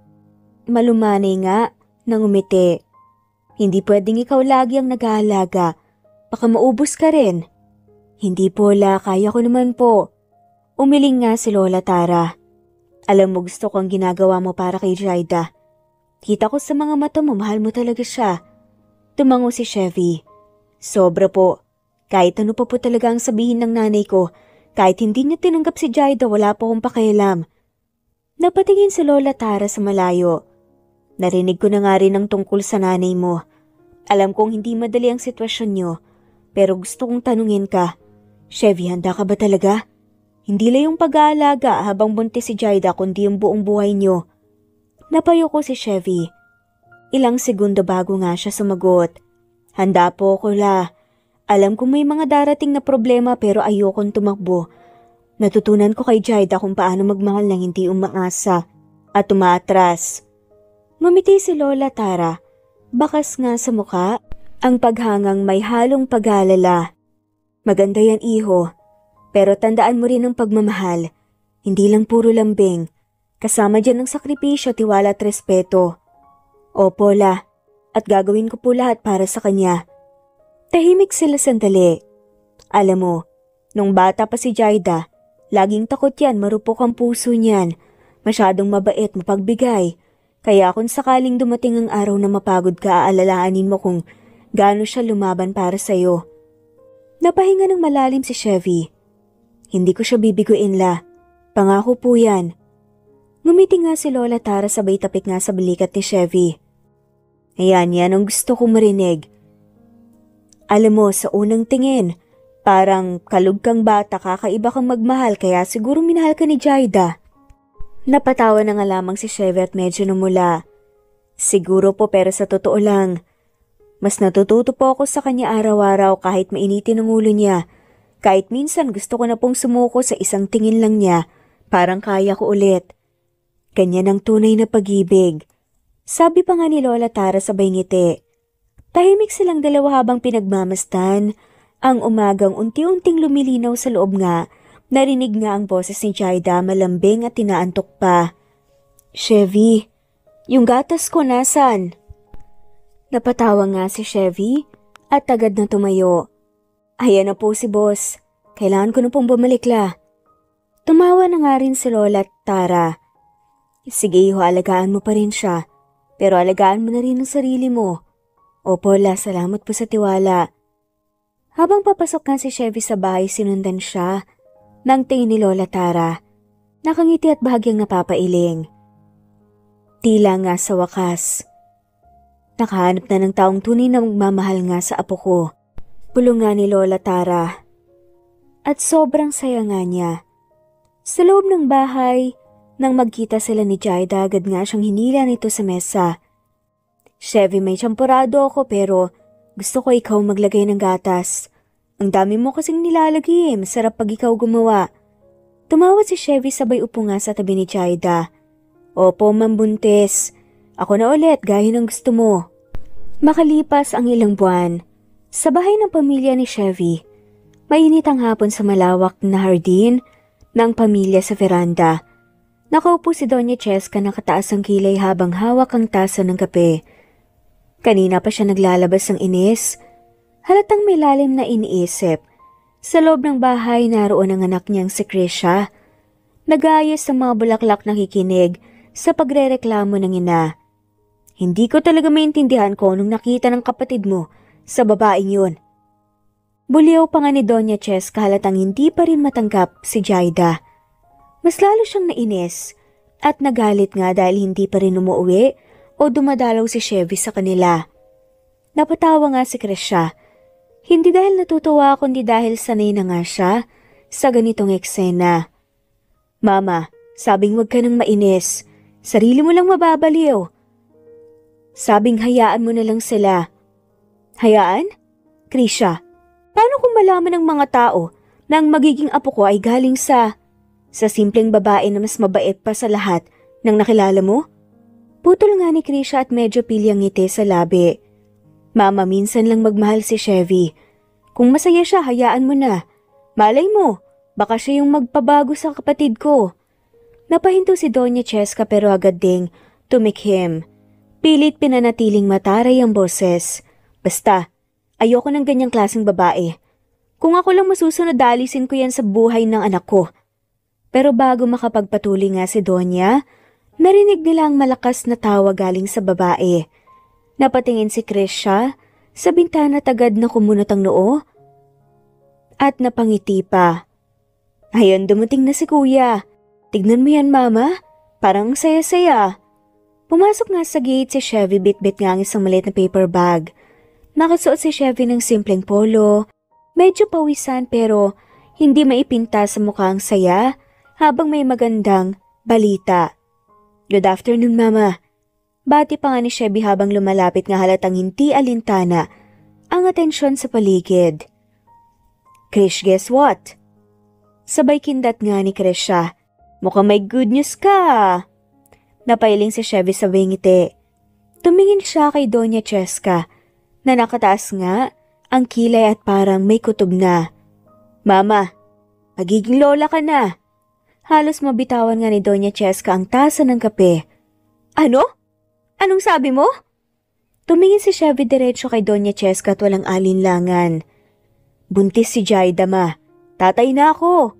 S1: malumanay nga nang umiti. Hindi pwedeng ikaw lagi ang nag-aalaga. Baka maubos ka rin. Hindi po la, kaya ko naman po. Umiling nga si Lola Tara. Alam mo gusto ko ang ginagawa mo para kay Jaida. Kita ko sa mga mata mo, mahal mo talaga siya. Tumango si Chevy. Sobra po. Kahit ano pa po talaga ang sabihin ng nanay ko, kahit hindi niya tinanggap si Jaida, wala po akong pakialam. Napatingin si Lola Tara sa malayo. Narinig ko na nga rin ang tungkol sa nanay mo. Alam kong hindi madali ang sitwasyon niyo, pero gusto kong tanungin ka. Chevy, handa ka ba talaga? Hindi lang yung pag-aalaga habang buntis si Jaida kundi yung buong buhay niyo. Napayo ko si Chevy. Ilang segundo bago nga siya sumagot. Handa po ko la. Alam kong may mga darating na problema pero ayokong tumakbo. Natutunan ko kay Jaida kung paano magmahal ng hindi umaasa at umaatras. Ngumiti si Lola Tara. Bakas nga sa muka, ang paghangang may halong pag-aalala. Maganda yan, iho. Pero tandaan mo rin ang pagmamahal. Hindi lang puro lambing. Kasama dyan ang sakripisyo, tiwala at respeto. Opo, la. At gagawin ko po lahat para sa kanya. Tahimik sila sandali. Alam mo, nung bata pa si Jaida, laging takot yan, marupok ang puso niyan. Masyadong mabait, mapagbigay. Kaya kung sakaling dumating ang araw na mapagod ka, aalalahanin mo kung gaano siya lumaban para sa'yo. Napahinga ng malalim si Chevy. Hindi ko siya bibiguin, la. Pangako po yan. Ngumiti nga si Lola Tara sabay tapik nga sa balikat ni Chevy. Ayan, yan ang gusto kong marinig. Alam mo, sa unang tingin, parang kalug kang bata, kakaiba kang magmahal kaya siguro minahal ka ni Jaida. Napatawa na nga lamang si Chevy at medyo namula. Siguro po pero sa totoo lang, mas natututo po ako sa kanya araw-araw kahit mainitin ang ulo niya. Kahit minsan gusto ko na pong sumuko sa isang tingin lang niya, parang kaya ko ulit. Ganyan ang tunay na pag-ibig. Sabi pa nga ni Lola Tara sabay ngiti. Tahimik silang dalawa habang pinagmamastan. Ang umagang unti-unting lumilinaw sa loob nga. Narinig nga ang boses ni Jaida malambing at tinaantok pa. Chevy, yung gatas ko nasan? Napatawa nga si Chevy at agad na tumayo. Ayan na po si boss. Kailangan ko na pong bumalik la. Tumawa na nga rin si Lola Tara. Sige iho, alagaan mo pa rin siya. Pero alagaan mo na rin ang sarili mo. Opo la, salamat po sa tiwala. Habang papasok nga si Chevy sa bahay, sinundan siya ng tingin ni Lola Tara. Nakangiti at bahagyang napapailing. Tila nga sa wakas. Nakahanap na ng taong tunay na magmamahal nga sa apo ko. Bulong nga ni Lola Tara. At sobrang saya nga niya. Sa loob ng bahay, nang magkita sila ni Jaida, agad nga siyang hinila nito sa mesa. Chevy, may champurado ako pero gusto ko ikaw maglagay ng gatas. Ang dami mo kasing nilalagay, masarap pag ikaw gumawa. Tumawa si Chevy sabay upo nga sa tabi ni Jaida. Opo, mambuntis. Ako na ulit, gaya ng gusto mo. Makalipas ang ilang buwan, sa bahay ng pamilya ni Chevy, mainit ang hapon sa malawak na hardin ng pamilya sa veranda. Nakaupo si Doña Cheska nakataas ang kilay habang hawak ang tasa ng kape. Kanina pa siya naglalabas ng inis. Halatang may lalim na iniisip. Sa loob ng bahay naroon ang anak niyang si Krisha. Nag-aayos sa mga bulaklak nakikinig sa pagrereklamo ng ina. Hindi ko talaga maintindihan ko nung nakita ng kapatid mo sa babaeng yun. Buliw pa nga ni Doña Cheska halatang hindi pa rin matanggap si Jaida. Mas lalo siyang nainis at nagalit nga dahil hindi pa rin umuwi o dumadalaw si Chevy sa kanila. Napatawa nga si Krisha. Hindi dahil natutuwa kundi dahil sanay na nga siya sa ganitong eksena. Mama, sabing wag ka nang mainis. Sarili mo lang mababaliw. Sabing hayaan mo na lang sila. Hayaan? Krisha, paano kung malaman ng mga tao na ang magiging apo ko ay galing sa simpleng babae na mas mabait pa sa lahat ng nakilala mo? Putol nga ni Krisha at medyo pilyang ngiti sa labi. Mama, minsan lang magmahal si Chevy. Kung masaya siya, hayaan mo na. Malay mo, baka siya yung magpabago sa kapatid ko. Napahinto si Doña Cheska pero agad ding tumikhim. Pilit pinanatiling mataray ang boses. Basta, ayoko ng ganyang klaseng babae. Kung ako lang masusunod, alisin ko yan sa buhay ng anak ko. Pero bago makapagpatuloy nga si Doña, Narinig nila ang malakas na tawa galing sa babae. Napatingin si Krisha sa bintana tagad na kumunot ang noo at napangiti pa. Ayun, dumating na si kuya. Tignan mo yan, mama. Parang saya-saya. Pumasok nga sa gate si Chevy, bit-bit nga ang isang maliit na paper bag. Nakasuot si Chevy ng simpleng polo. Medyo pawisan pero hindi maipinta sa mukha ang saya habang may magandang balita. Good afternoon, mama. Bati pa nga ni Chevy habang lumalapit nga halatang hindi alintana ang atensyon sa paligid. Krish, guess what? Sabay kindat nga ni Krisha. Mukhang may good news ka. Napailing si Chevy sa ngiti. Tumingin siya kay Doña Cheska na nakataas nga ang kilay at parang may kutob na. Mama, magiging lola ka na. Halos mabitawan nga ni Doña Cheska ang tasa ng kape. Ano? Anong sabi mo? Tumingin si Chevy diretso kay Doña Cheska at walang alinlangan. Buntis si Jaida, ma. Tatay na ako.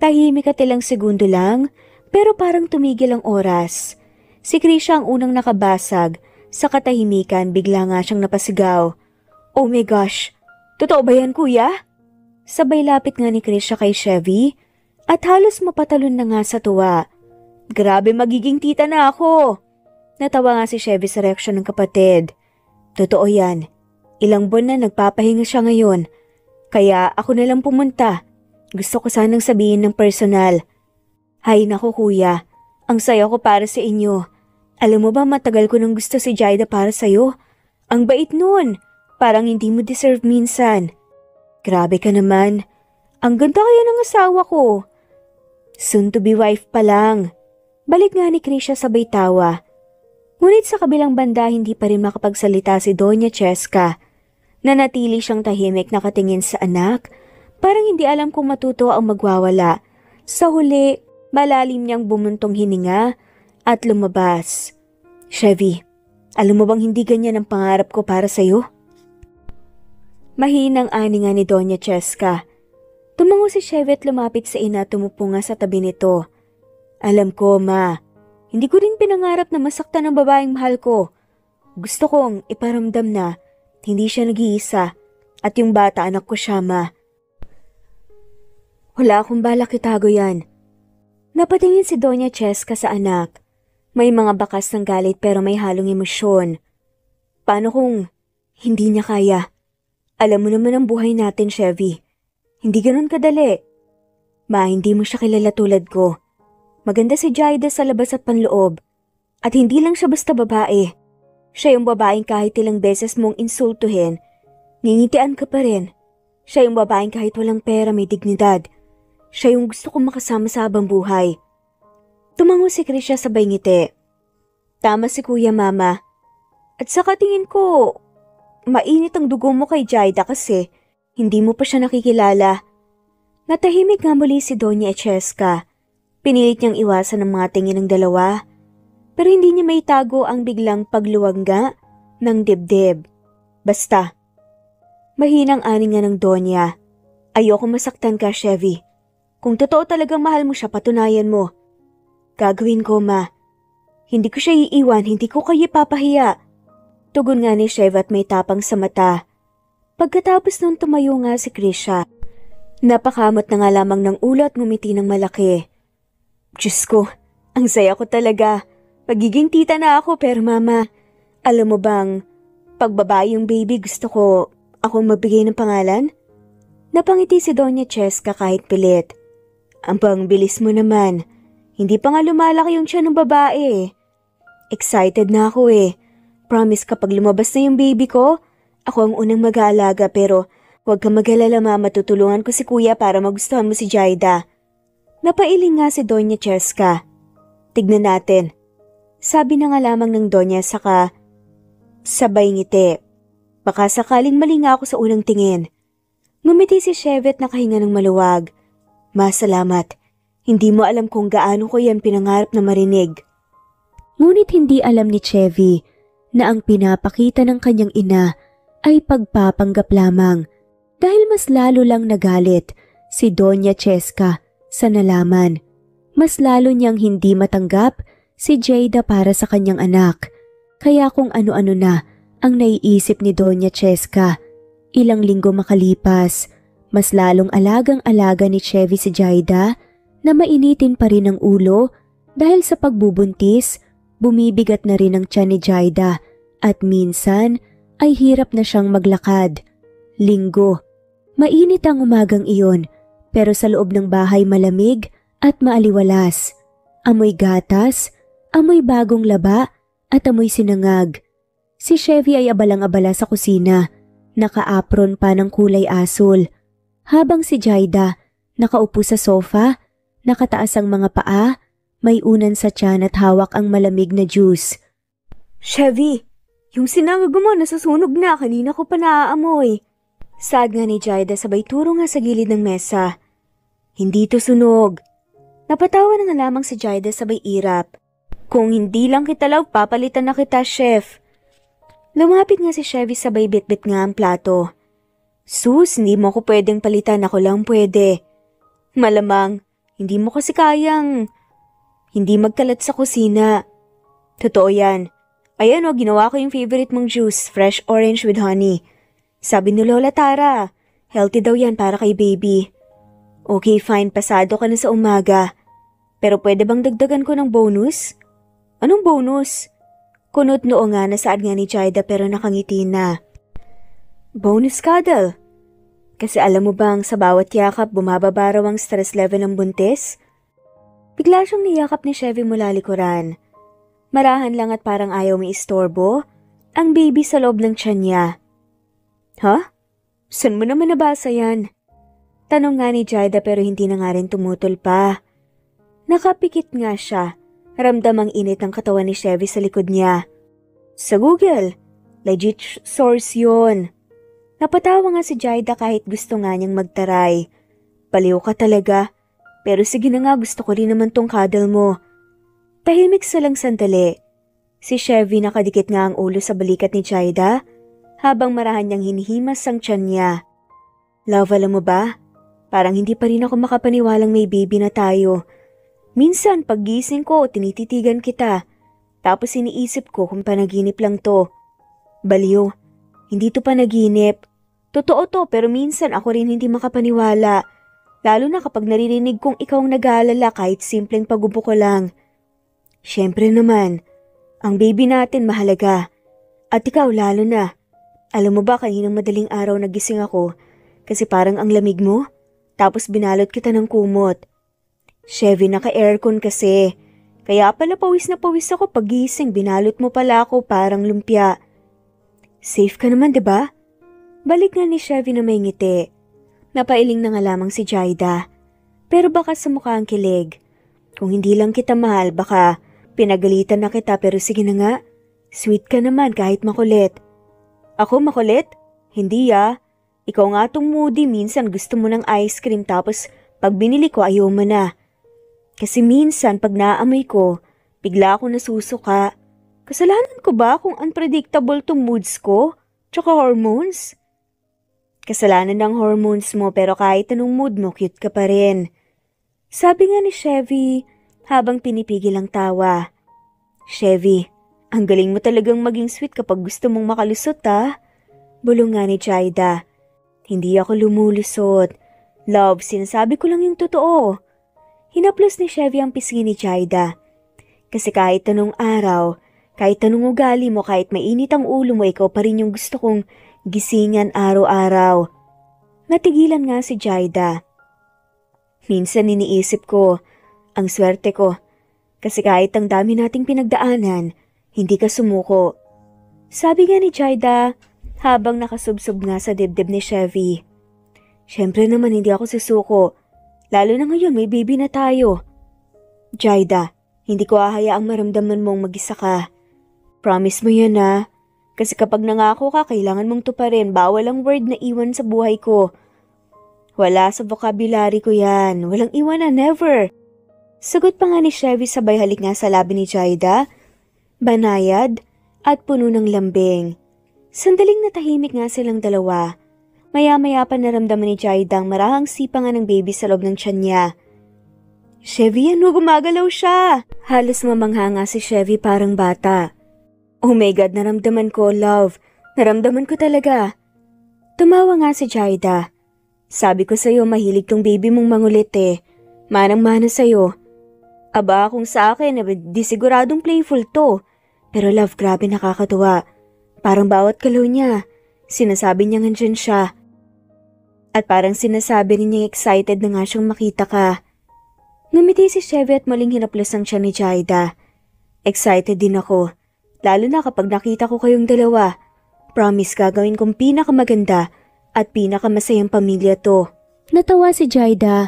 S1: Tahimik at ilang segundo lang, pero parang tumigil ang oras. Si Krisha ang unang nakabasag. Sa katahimikan, bigla nga siyang napasigaw. Oh my gosh, totoo ba yan, kuya? Sabay lapit nga ni Krisha kay Chevy at halos mapatalon na nga sa tuwa. Grabe, magiging tita na ako. Natawa nga si Chevy sa reaksyon ng kapatid. Totoo yan. Ilang buwan na nagpapahinga siya ngayon. Kaya ako na lang pumunta. Gusto ko sanang sabihin ng personal. Hay nako kuya, ang saya ko para sa inyo. Alam mo ba matagal ko nang gusto si Jaida para sa'yo? Ang bait nun. Parang hindi mo deserve minsan. Grabe ka naman. Ang ganda kaya ng asawa ko. Soon to be wife pa lang. Balik nga ni Krisha sabay tawa. Ngunit sa kabilang banda hindi pa rin makapagsalita si Doña Cheska. Nanatili siyang tahimik nakatingin sa anak, parang hindi alam kung matutuwa ang magwawala. Sa huli, malalim niyang bumuntong hininga at lumabas. Chevy, alam mo bang hindi ganyan ang pangarap ko para sa'yo? Mahinang ani nga ni Doña Cheska. Tumango si Chevy at lumapit sa ina at tumupo nga sa tabi nito. Alam ko, ma, hindi ko rin pinangarap na masaktan ang babaeng mahal ko. Gusto kong iparamdam na hindi siya nag-iisa at yung bata anak ko siya, ma. Wala akong balak itago yan. Napatingin si Doña Cheska sa anak. May mga bakas ng galit pero may halong emosyon. Paano kung hindi niya kaya? Alam mo naman ang buhay natin, Chevy. Hindi ganun kadali. Ma, hindi mo siya kilala tulad ko. Maganda si Jaida sa labas at panloob. At hindi lang siya basta babae. Siya yung babaeng kahit ilang beses mong insultuhin, ngingitian ka pa rin. Siya yung babaeng kahit walang pera may dignidad. Siya yung gusto kong makasama sa habang buhay. Tumango si Krisha sabay ngiti. Tama si kuya, mama. At saka tingin ko, mainit ang dugo mo kay Jaida kasi hindi mo pa siya nakikilala. Natahimik nga muli si Doña Cheska. Pinilit niyang iwasan ang mga tingin ng dalawa. Pero hindi niya maitago ang biglang pagluwangga ng dibdib. Basta. Mahinang ani nga ng Donya. Ayoko masaktan ka, Chevy. Kung totoo talagang mahal mo siya, patunayan mo. Gagawin ko, ma. Hindi ko siya iiwan, hindi ko kayo papahiya. Tugon nga ni Chevy at may tapang sa mata. Pagkatapos nun tumayo nga si Krisha. Napakamot na nga lamang ng ulo at ngumiti ng malaki. Diyos ko, ang saya ko talaga. Pagiging tita na ako pero mama, alam mo bang, pag babae yung baby gusto ko akong magbigay ng pangalan? Napangiti si Doña Cheska kahit pilit. Ang pangbilis mo naman, hindi pa nga lumalaki yung tiyan ng babae. Excited na ako eh. Promise kapag lumabas na yung baby ko, ako ang unang mag-aalaga pero huwag kang mag-alala mama, tutulungan ko si kuya para magustuhan mo si Jaida. Napailing nga si Doña Cheska. Tignan natin. Sabi na nga lamang ng Donya saka sabay ngiti. Baka sakaling mali nga ako sa unang tingin. Ngumiti si Chevy at nakahinga ng maluwag. Masalamat. Hindi mo alam kung gaano ko yan pinangarap na marinig. Ngunit hindi alam ni Chevy na ang pinapakita ng kanyang ina ay pagpapanggap lamang dahil mas lalo lang nagalit si Doña Cheska sa nalaman. Mas lalo niyang hindi matanggap si Jada para sa kanyang anak. Kaya kung ano-ano na ang naiisip ni Doña Cheska. Ilang linggo makalipas, mas lalong alagang-alaga ni Chevy si Jada na mainitin pa rin ang ulo dahil sa pagbubuntis, bumibigat na rin ang tiyan ni Jada at minsan ay hirap na siyang maglakad. Linggo. Mainit ang umagang iyon pero sa loob ng bahay malamig at maaliwalas. Amoy gatas, amoy bagong laba at amoy sinangag. Si Chevy ay abalang-abala sa kusina, naka-apron pa ng kulay asul. Habang si Jada nakaupo sa sofa, nakataas ang mga paa, may unan sa tiyan at hawak ang malamig na juice. Chevy, yung sinangag mo nasasunog na, kanina ko pa naaamoy. Sad nga ni Jada sabay turo nga sa gilid ng mesa. Hindi to sunog. Napatawa na nga lamang si Jada sabay irap. Kung hindi lang kita love, papalitan na kita, chef. Lumapit nga si Chevy sabay bit-bit nga ang plato. Sus, hindi mo ko pwedeng palitan, ako lang pwede. Malamang, hindi mo kasi kayang hindi magkalat sa kusina. Totoo yan. Ayan o, ginawa ko yung favorite mong juice, fresh orange with honey. Sabi ni Lola Tara, healthy daw yan para kay baby. Okay, fine, pasado ka na sa umaga. Pero pwede bang dagdagan ko ng bonus? Anong bonus? Kunot noo nga na saad nga ni Jada pero nakangiti na. Bonus cuddle. Kasi alam mo bang sa bawat yakap bumababa raw ang stress level ng buntis? Bigla siyang niyakap ni Chevy mula likuran. Marahan lang at parang ayaw may istorbo ang baby sa loob ng tiyan niya. Ha? Saan mo naman nabasa yan? Tanong nga ni Jada pero hindi na nga rin tumutol pa. Nakapikit nga siya. Ramdam ang init ng katawan ni Chevy sa likod niya. Sa Google. Legit source yun. Napatawa nga si Jada kahit gusto nga niyang magtaray. Baliw ka talaga. Pero sige na nga, gusto ko rin naman tong cuddle mo. Tahimik sa lang sandali. Si Chevy nakadikit nga ang ulo sa balikat ni Jada habang marahan niyang hinihimas ang tiyan niya. Love, alam mo ba? Parang hindi pa rin ako makapaniwalang may baby na tayo. Minsan paggising ko, tinititigan kita. Tapos iniisip ko kung panaginip lang to. Baliw, hindi to panaginip. Totoo to pero minsan ako rin hindi makapaniwala. Lalo na kapag naririnig kong ikaw ang nag-aalala kahit simpleng pagubo ko lang. Siyempre naman, ang baby natin mahalaga. At ikaw lalo na. Alam mo ba kaninang madaling araw nagising ako kasi parang ang lamig mo? Tapos binalot kita ng kumot. Chevy, naka-aircon kasi. Kaya pala pawis na pawis ako paggising, binalot mo pala ako parang lumpia. Safe ka naman, 'di ba? Balik nga ni Chevy na may ngiti. Napailing na nga lamang si Jada. Pero baka sa mukha ang kilig. Kung hindi lang kita mahal, baka pinagalitan na kita pero sige na nga. Sweet ka naman kahit makulit. Ako makulit? Hindi ah. Ikaw nga tong moody, minsan gusto mo ng ice cream tapos pag binili ko ayaw mo na. Kasi minsan pag naamoy ko, bigla ako nasusuka. Kasalanan ko ba kung unpredictable tong moods ko? Tsaka hormones? Kasalanan ng hormones mo pero kahit anong mood mo, cute ka pa rin. Sabi nga ni Chevy habang pinipigil ang tawa. Chevy, ang galing mo talagang maging sweet kapag gusto mong makalusot ha? Bulong nga ni Jada. Hindi ako lumulusot. Love, sinasabi ko lang yung totoo. Hinaplos ni Chevy ang pisngi ni Jada. Kasi kahit anong araw, kahit anong ugali mo, kahit mainit ang ulo mo, ikaw pa rin yung gusto kong gisingan araw-araw. Natigilan nga si Jada. Minsan iniisip ko, ang swerte ko. Kasi kahit ang dami nating pinagdaanan, hindi ka sumuko. Sabi nga ni Jada habang nakasubsob nga sa dibdib ni Chevy. Siyempre naman hindi ako susuko. Lalo na ngayon may baby na tayo. Jada, hindi ko hahayaang maramdaman mong mag-isa ka. Promise mo yan ha. Kasi kapag nangako ka, kailangan mong tuparin. Bawal ang word na iwan sa buhay ko. Wala sa vocabulary ko yan. Walang iwan na, never. Sagot pa nga ni Chevy sabay halik nga sa labi ni Jada. Banayad at puno ng lambing. Sandaling natahimik nga silang dalawa. Maya-maya pa naramdaman ni Jada ang marahang sipa nga ng baby sa loob ng tiyan niya. Chevy, ano, gumagalaw siya? Halos mamangha nga si Chevy parang bata. Oh my God, naramdaman ko, love. Naramdaman ko talaga. Tumawa nga si Jaida. Sabi ko sa'yo, mahilig tong baby mong mangulit eh. Manang-mana sa'yo. Aba, kung sa akin, di siguradong playful to. Pero love, grabe nakakatuwa. Parang bawat galaw niya, sinasabi niya nandyan siya. At parang sinasabi rin niya excited na nga siyang makita ka. Ngumiti si Chevy at muling hinaplos ang tiyan ni Jaida. Excited din ako. Lalo na kapag nakita ko kayong dalawa. Promise gagawin kong pinakamaganda at pinakamasayang pamilya to. Natawa si Jaida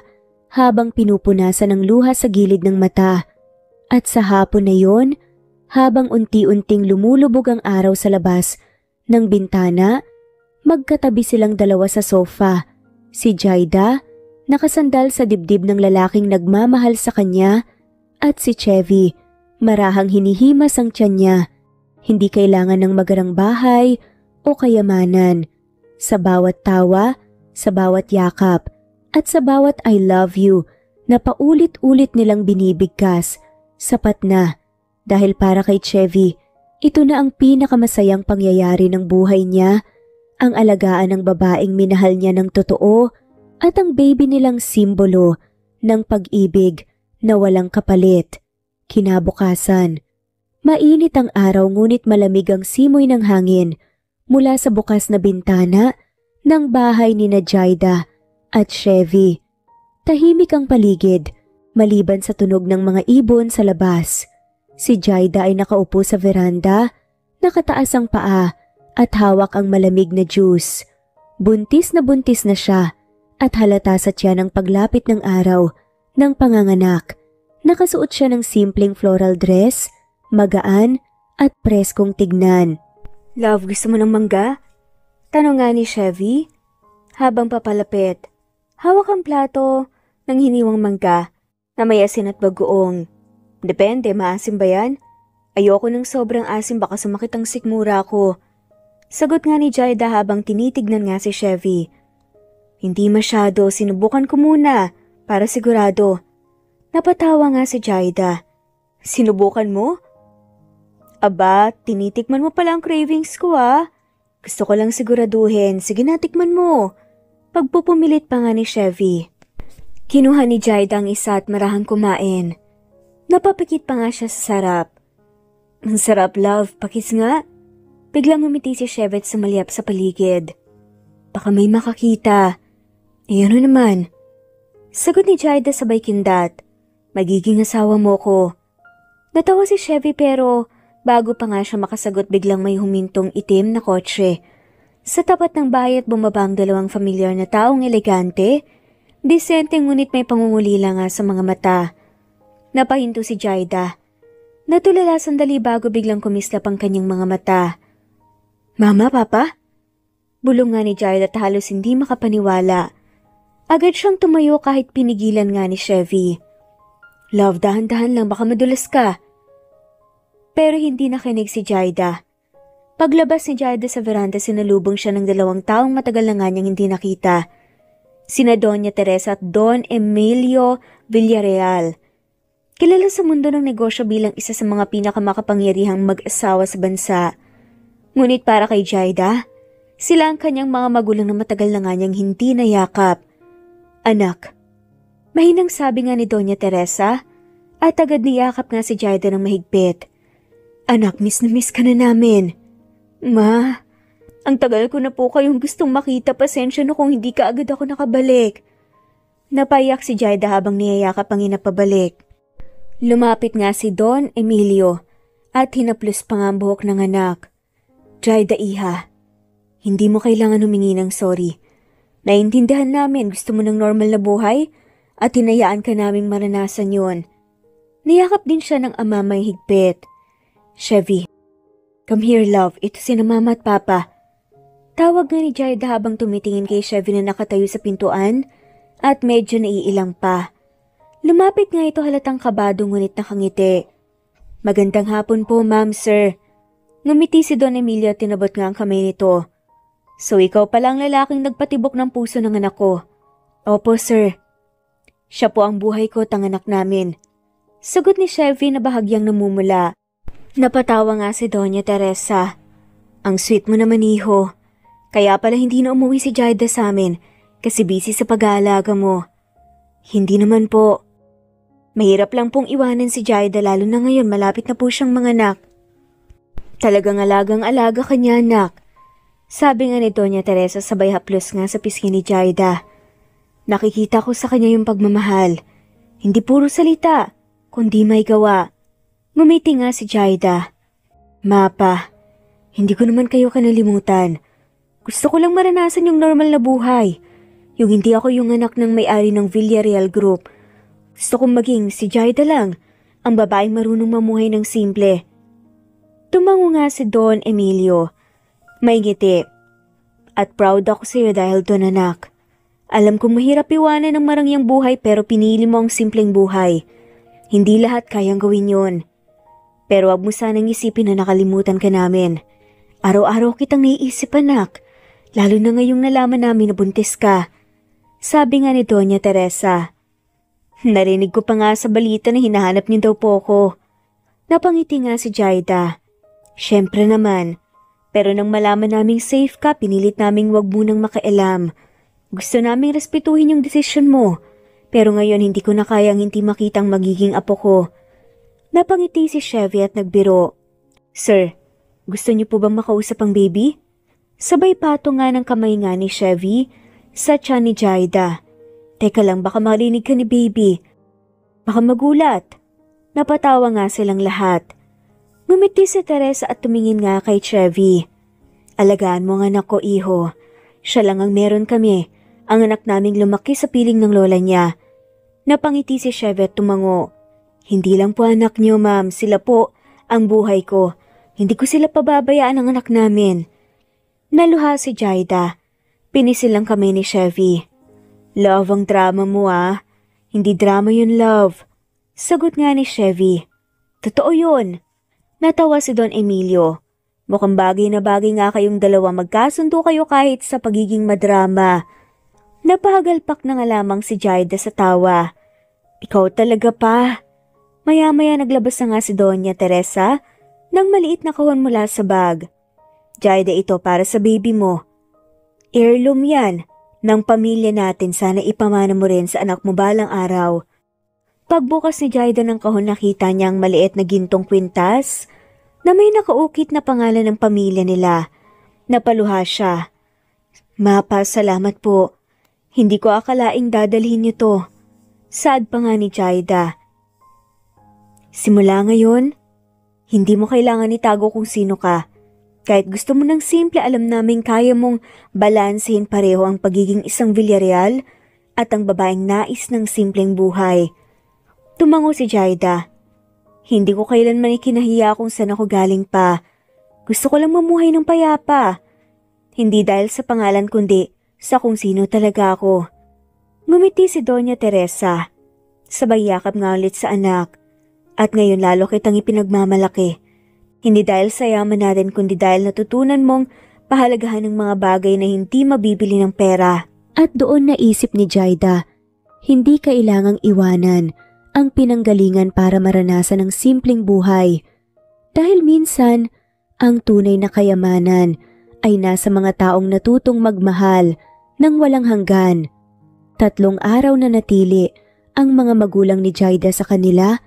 S1: habang pinupunasan ng luha sa gilid ng mata. At sa hapon na yon, habang unti-unting lumulubog ang araw sa labas ng bintana, magkatabi silang dalawa sa sofa. Si Jaida, nakasandal sa dibdib ng lalaking nagmamahal sa kanya, at si Chevy, marahang hinihimas ang tiyan niya. Hindi kailangan ng magarang bahay o kayamanan. Sa bawat tawa, sa bawat yakap, at sa bawat I love you na paulit-ulit nilang binibigkas, sapat na. Dahil para kay Chevy, ito na ang pinakamasayang pangyayari ng buhay niya, ang alagaan ng babaeng minahal niya ng totoo at ang baby nilang simbolo ng pag-ibig na walang kapalit. Kinabukasan, mainit ang araw ngunit malamig ang simoy ng hangin mula sa bukas na bintana ng bahay ni Jaida at Chevy. Tahimik ang paligid, maliban sa tunog ng mga ibon sa labas. Si Jaida ay nakaupo sa veranda, nakataas ang paa at hawak ang malamig na juice. Buntis na siya at halata sa tiyan ang paglapit ng araw ng panganganak. Nakasuot siya ng simpleng floral dress, magaan at preskong tignan. Love, gusto mo ng mangga? Tanong nga ni Chevy habang papalapit. Hawak ang plato ng hiniwang mangga na may asin at bagoong. Depende, maasim ba yan? Ayoko ng sobrang asim, baka sumakit ang sikmura ko. Sagot nga ni Jaida habang tinitignan nga si Chevy. Hindi masyado, sinubukan ko muna para sigurado. Napatawa nga si Jaida. Sinubukan mo? Aba, tinitikman mo pala ang cravings ko ah. Gusto ko lang siguraduhin, sige na tikman mo. Pagpupumilit pa nga ni Chevy. Kinuha ni Jaida ang isa at marahang kumain. Napapikit pa nga siya sa sarap. Ang sarap, love, pakis nga. Biglang umiti si Chevy at sumalyap sa paligid. Baka may makakita. Ano naman? Sagot ni Jaida sabay kindat. Magiging asawa mo ko. Natawa si Chevy pero bago pa nga siya makasagot biglang may humintong itim na kotse. Sa tapat ng bahay at bumaba ang dalawang familiar na taong elegante, disente ngunit may pangungulila nga sa mga mata. Napahinto si Jaida. Natulala sandali bago biglang kumislap ang kanyang mga mata. Mama, Papa? Bulong nga ni Jaida at halos hindi makapaniwala. Agad siyang tumayo kahit pinigilan nga ni Chevy. Love, dahan-dahan lang, baka madulas ka. Pero hindi nakinig si Jaida. Paglabas ni Jaida sa veranda, sinalubong siya ng dalawang taong matagal na nga niyang hindi nakita. Sina Doña Teresa at Don Emilio Villarreal. Kilala sa mundo ng negosyo bilang isa sa mga pinakamakapangyarihang mag-asawa sa bansa. Ngunit para kay Jaida, sila ang kanyang mga magulang na matagal na nga niyang hindi nayakap. Anak, mahinang sabi nga ni Doña Teresa at agad niyakap nga si Jaida ng mahigpit. Anak, miss na miss ka na namin. Ma, ang tagal ko na po kayong gustong makita, pasensya na kung hindi ka agad ako nakabalik. Napayak si Jaida habang niyayakap ang ina pabalik. Lumapit nga si Don Emilio at hinaplos pa nga ang buhok ng anak. Jaida, iha, hindi mo kailangan humingi ng sorry. Naintindihan namin gusto mo ng normal na buhay at hinayaan ka naming maranasan yon. Niyakap din siya ng ama may higpit. Chevy, come here love, ito sina mama at papa. Tawag nga ni Jaida habang tumitingin kay Chevy na nakatayo sa pintuan at medyo naiilang pa. Lumapit nga ito halatang kabado ngunit nakangiti. Magandang hapon po, ma'am, sir. Ngumiti si Don Emilio at tinabot nga ang kamay nito. So ikaw pala ang lalaking nagpatibok ng puso ng anak ko. Opo, sir. Siya po ang buhay ko at ang anak namin. Sagot ni Chevy na bahagyang namumula. Napatawa nga si Doña Teresa. Ang sweet mo naman, iho. Kaya pala hindi na umuwi si Jaida sa amin kasi busy sa pag-aalaga mo. Hindi naman po. Mahirap lang pong iwanan si Jaida lalo na ngayon malapit na po siyang manganak. Talagang alagang-alaga ka niya, anak. Sabi nga ni Doña Teresa sabay haplos nga sa pisngi ni Jaida. Nakikita ko sa kanya yung pagmamahal. Hindi puro salita, kundi may gawa. Ngumiti nga si Jaida. Mapa, hindi ko naman kayo kanalimutan. Gusto ko lang maranasan yung normal na buhay. Yung hindi ako yung anak ng may-ari ng Villarreal Group. Gusto kong maging si Jaida lang, ang babaeng marunong mamuhay ng simple. Tumango nga si Don Emilio. May ngiti. At proud ako sa iyo dahil doon, anak. Alam kong mahirap iwanan ng marangyang buhay pero pinili mo ang simpleng buhay. Hindi lahat kayang gawin yon. Pero wag mo sanang isipin na nakalimutan ka namin. Araw-araw kitang naiisip, anak. Lalo na ngayong nalaman namin na buntis ka. Sabi nga ni Doña Teresa. Narinig ko pa nga sa balita na hinahanap niyo daw po ko. Napangiti nga si Jaida. Siyempre naman. Pero nang malaman naming safe ka, pinilit naming wag munang makialam. Gusto naming respetuhin yung desisyon mo. Pero ngayon hindi ko na kayang hindi makitang magiging apo ko. Napangiti si Chevy at nagbiro. Sir, gusto niyo po bang makausap ang baby? Sabay pato nga ng kamay nga ni Chevy sa tiyan ni Jaida. Teka lang, baka marinig ka ni baby. Baka magulat. Napatawa nga silang lahat. Ngumiti si Teresa at tumingin nga kay Chevy. Alagaan mo ang anak ko, iho. Siya lang ang meron kami. Ang anak naming lumaki sa piling ng lola niya. Napangiti si Chevy at tumango. Hindi lang po anak niyo, ma'am. Sila po ang buhay ko. Hindi ko sila pababayaan ang anak namin. Naluha si Jaida. Pinisil lang kami ni Chevy. Love ang drama mo, ah. Hindi drama yun, love. Sagot nga ni Chevy. Totoo yun. Natawa si Don Emilio. Mukhang bagay na bagay nga kayong dalawa, magkasundo kayo kahit sa pagiging madrama. Napahagalpak na nga lamang si Jaida sa tawa. Ikaw talaga pa. Maya-maya naglabas na nga si Doña Teresa ng maliit na kahon mula sa bag. Jaida, ito para sa baby mo. Heirloom yan ng pamilya natin, sana ipamana mo rin sa anak mo balang araw. Pagbukas ni Jaida ng kahon nakita niya ang maliit na gintong kwintas na may nakaukit na pangalan ng pamilya nila. Napaluha siya. Mapa, salamat po. Hindi ko akalaing dadalhin niyo to. Sad pa nga ni Jaida. Simula ngayon, hindi mo kailangan itago kung sino ka. Kahit gusto mo ng simple, alam namin kaya mong balansehin pareho ang pagiging isang Villarreal at ang babaeng nais ng simpleng buhay. Tumango si Jaida. Hindi ko kailanman ikinahiya kung saan ako galing pa. Gusto ko lang mamuhay ng payapa. Hindi dahil sa pangalan kundi sa kung sino talaga ako. Ngumiti si Doña Teresa. Sabay yakap nga ulit sa anak. At ngayon lalo kitang ipinagmamalaki. Hindi dahil sa yaman natin kundi dahil natutunan mong pahalagahan ng mga bagay na hindi mabibili ng pera. At doon naisip ni Jaida, hindi kailangang iwanan ang pinanggalingan para maranasan ang simpleng buhay. Dahil minsan, ang tunay na kayamanan ay nasa mga taong natutong magmahal ng walang hanggan. 3 araw na natili ang mga magulang ni Jaida sa kanila.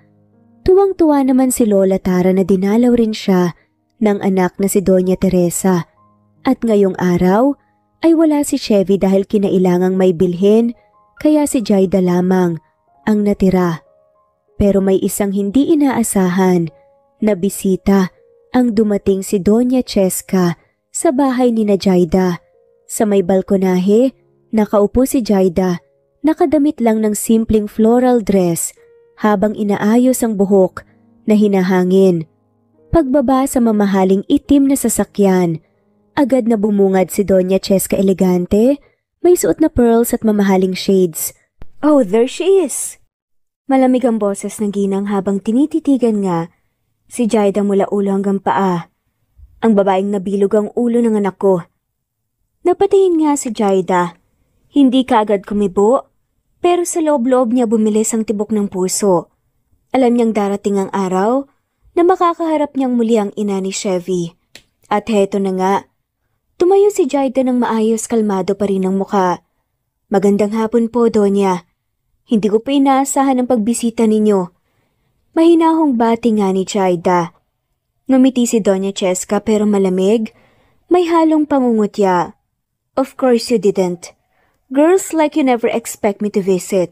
S1: Tuwang-tuwa naman si Lola Tara na dinalaw rin siya ng anak na si Doña Teresa. At ngayong araw ay wala si Chevy dahil kinailangang may bilhin, kaya si Jaida lamang ang natira. Pero may isang hindi inaasahan na bisita ang dumating, si Doña Cheska sa bahay ni na Jaida. Sa may balkonahe, nakaupo si Jaida, nakadamit lang ng simpleng floral dress habang inaayos ang buhok na hinahangin. Pagbaba sa mamahaling itim na sasakyan, agad na bumungad si Doña Cheska elegante, may suot na pearls at mamahaling shades. Oh, there she is! Malamig ang boses ng ginang habang tinititigan nga si Jaida mula ulo hanggang paa. Ang babaeng nabilog ang ulo ng anak ko. Napatingin nga si Jaida. Hindi kaagad kumibo. Pero sa loob-loob niya bumilis ang tibok ng puso. Alam niyang darating ang araw na makakaharap niyang muli ang ina ni Chevy. At heto na nga, tumayo si Jaida ng maayos, kalmado pa rin ang mukha. Magandang hapon po, Donya. Hindi ko pa inaasahan ang pagbisita ninyo. Mahinahong bati nga ni Jaida. Ngumiti si Doña Cheska pero malamig, may halong pangungutya. Of course you didn't. Girls like you never expect me to visit.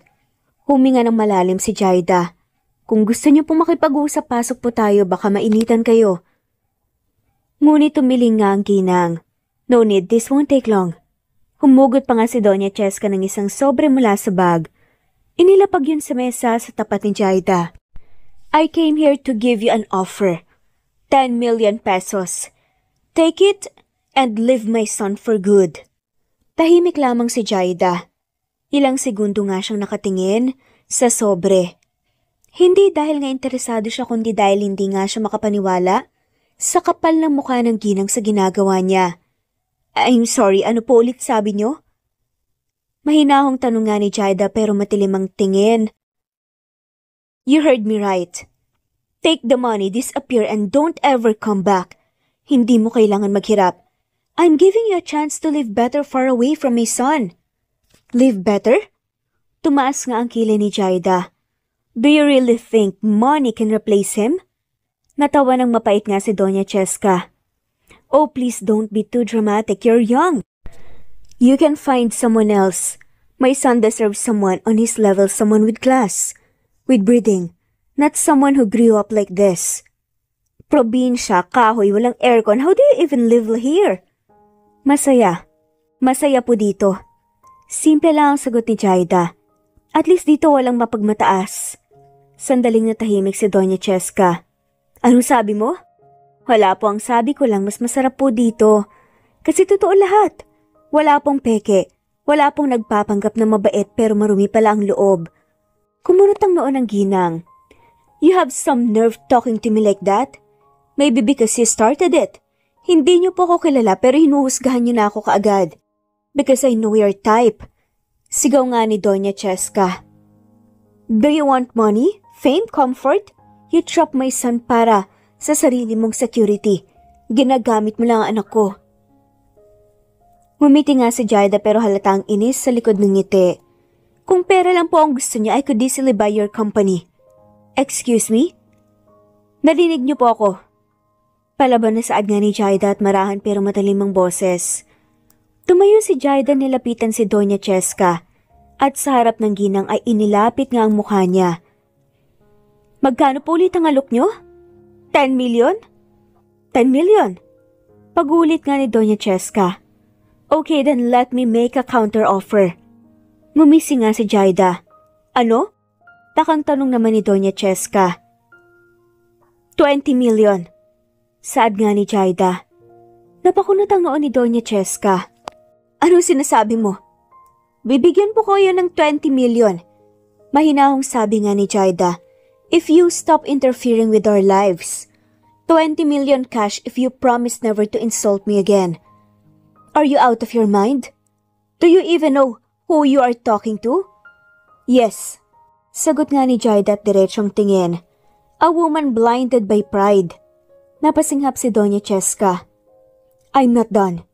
S1: Huminga ng malalim si Jaida. Kung gusto niyo pong makipag-usap, pasok po tayo, baka mainitan kayo. Ngunit tumiling nga ang ginang. No need, this won't take long. Humugot pa nga si Doña Cheska ng isang sobre mula sa bag. Inilapag yun sa mesa sa tapat ni Jaida. I came here to give you an offer. 10 million pesos. Take it and leave my son for good. Tahimik lamang si Jaida. Ilang segundo nga siyang nakatingin sa sobre. Hindi dahil nga interesado siya kundi dahil hindi nga siya makapaniwala sa kapal ng mukha ng ginang sa ginagawa niya. I'm sorry, ano po ulit sabi niyo? Mahinahong tanong nga ni Jaida pero matilim ang tingin. You heard me right. Take the money, disappear and don't ever come back. Hindi mo kailangan maghirap. I'm giving you a chance to live better far away from my son. Live better? Tumaas nga ang kilay ni Jaida. Do you really think money can replace him? Natawa ng mapait nga si Doña Cheska. Oh, please don't be too dramatic. You're young. You can find someone else. My son deserves someone on his level, someone with class, with breeding, not someone who grew up like this. Probinsya, kahoy, walang aircon. How do you even live here? Masaya. Masaya po dito. Simple lang ang sagot ni Jaida. At least dito walang mapagmataas. Sandaling natahimik si Doña Cheska. Anong sabi mo? Wala po, ang sabi ko lang mas masarap po dito. Kasi totoo lahat. Wala pong peke. Wala pong nagpapanggap na mabait pero marumi pala ang loob. Kumunot ang noon ng ginang. You have some nerve talking to me like that? Maybe because you started it. Hindi niyo po ako kilala pero hinuhusgahan niyo na ako kaagad. Because I know your type. Sigaw nga ni Doña Cheska. Do you want money? Fame? Comfort? You trap my son para sa sarili mong security. Ginagamit mo lang ang anak ko. Ngumiti nga si Jaida pero halatang inis sa likod ng ngiti. Kung pera lang po ang gusto niya, I could easily buy your company. Excuse me? Narinig niyo po ako. Palaban na saad nga ni Jaida at marahan pero matalim ang boses. Tumayo si Jaida, nilapitan si Doña Cheska at sa harap ng ginang ay inilapit nga ang mukha niya. Magkano po ulit ang alok niyo? 10 million? 10 million? Pagulit nga ni Doña Cheska. Okay, then let me make a counter offer. Ngumisi nga si Jaida. Ano? Takang tanong naman ni Doña Cheska. 20 million. Saad nga ni Jaida. Napakunot ang noon ni Doña Cheska. Anong sinasabi mo? Bibigyan po kayo ng 20 million. Mahinahong sabi nga ni Jaida. If you stop interfering with our lives. 20 million cash if you promise never to insult me again. Are you out of your mind? Do you even know who you are talking to? Yes. Sagot nga ni Jaida at diretsong tingin. A woman blinded by pride. Napasinghap si Doña Cheska. I'm not done.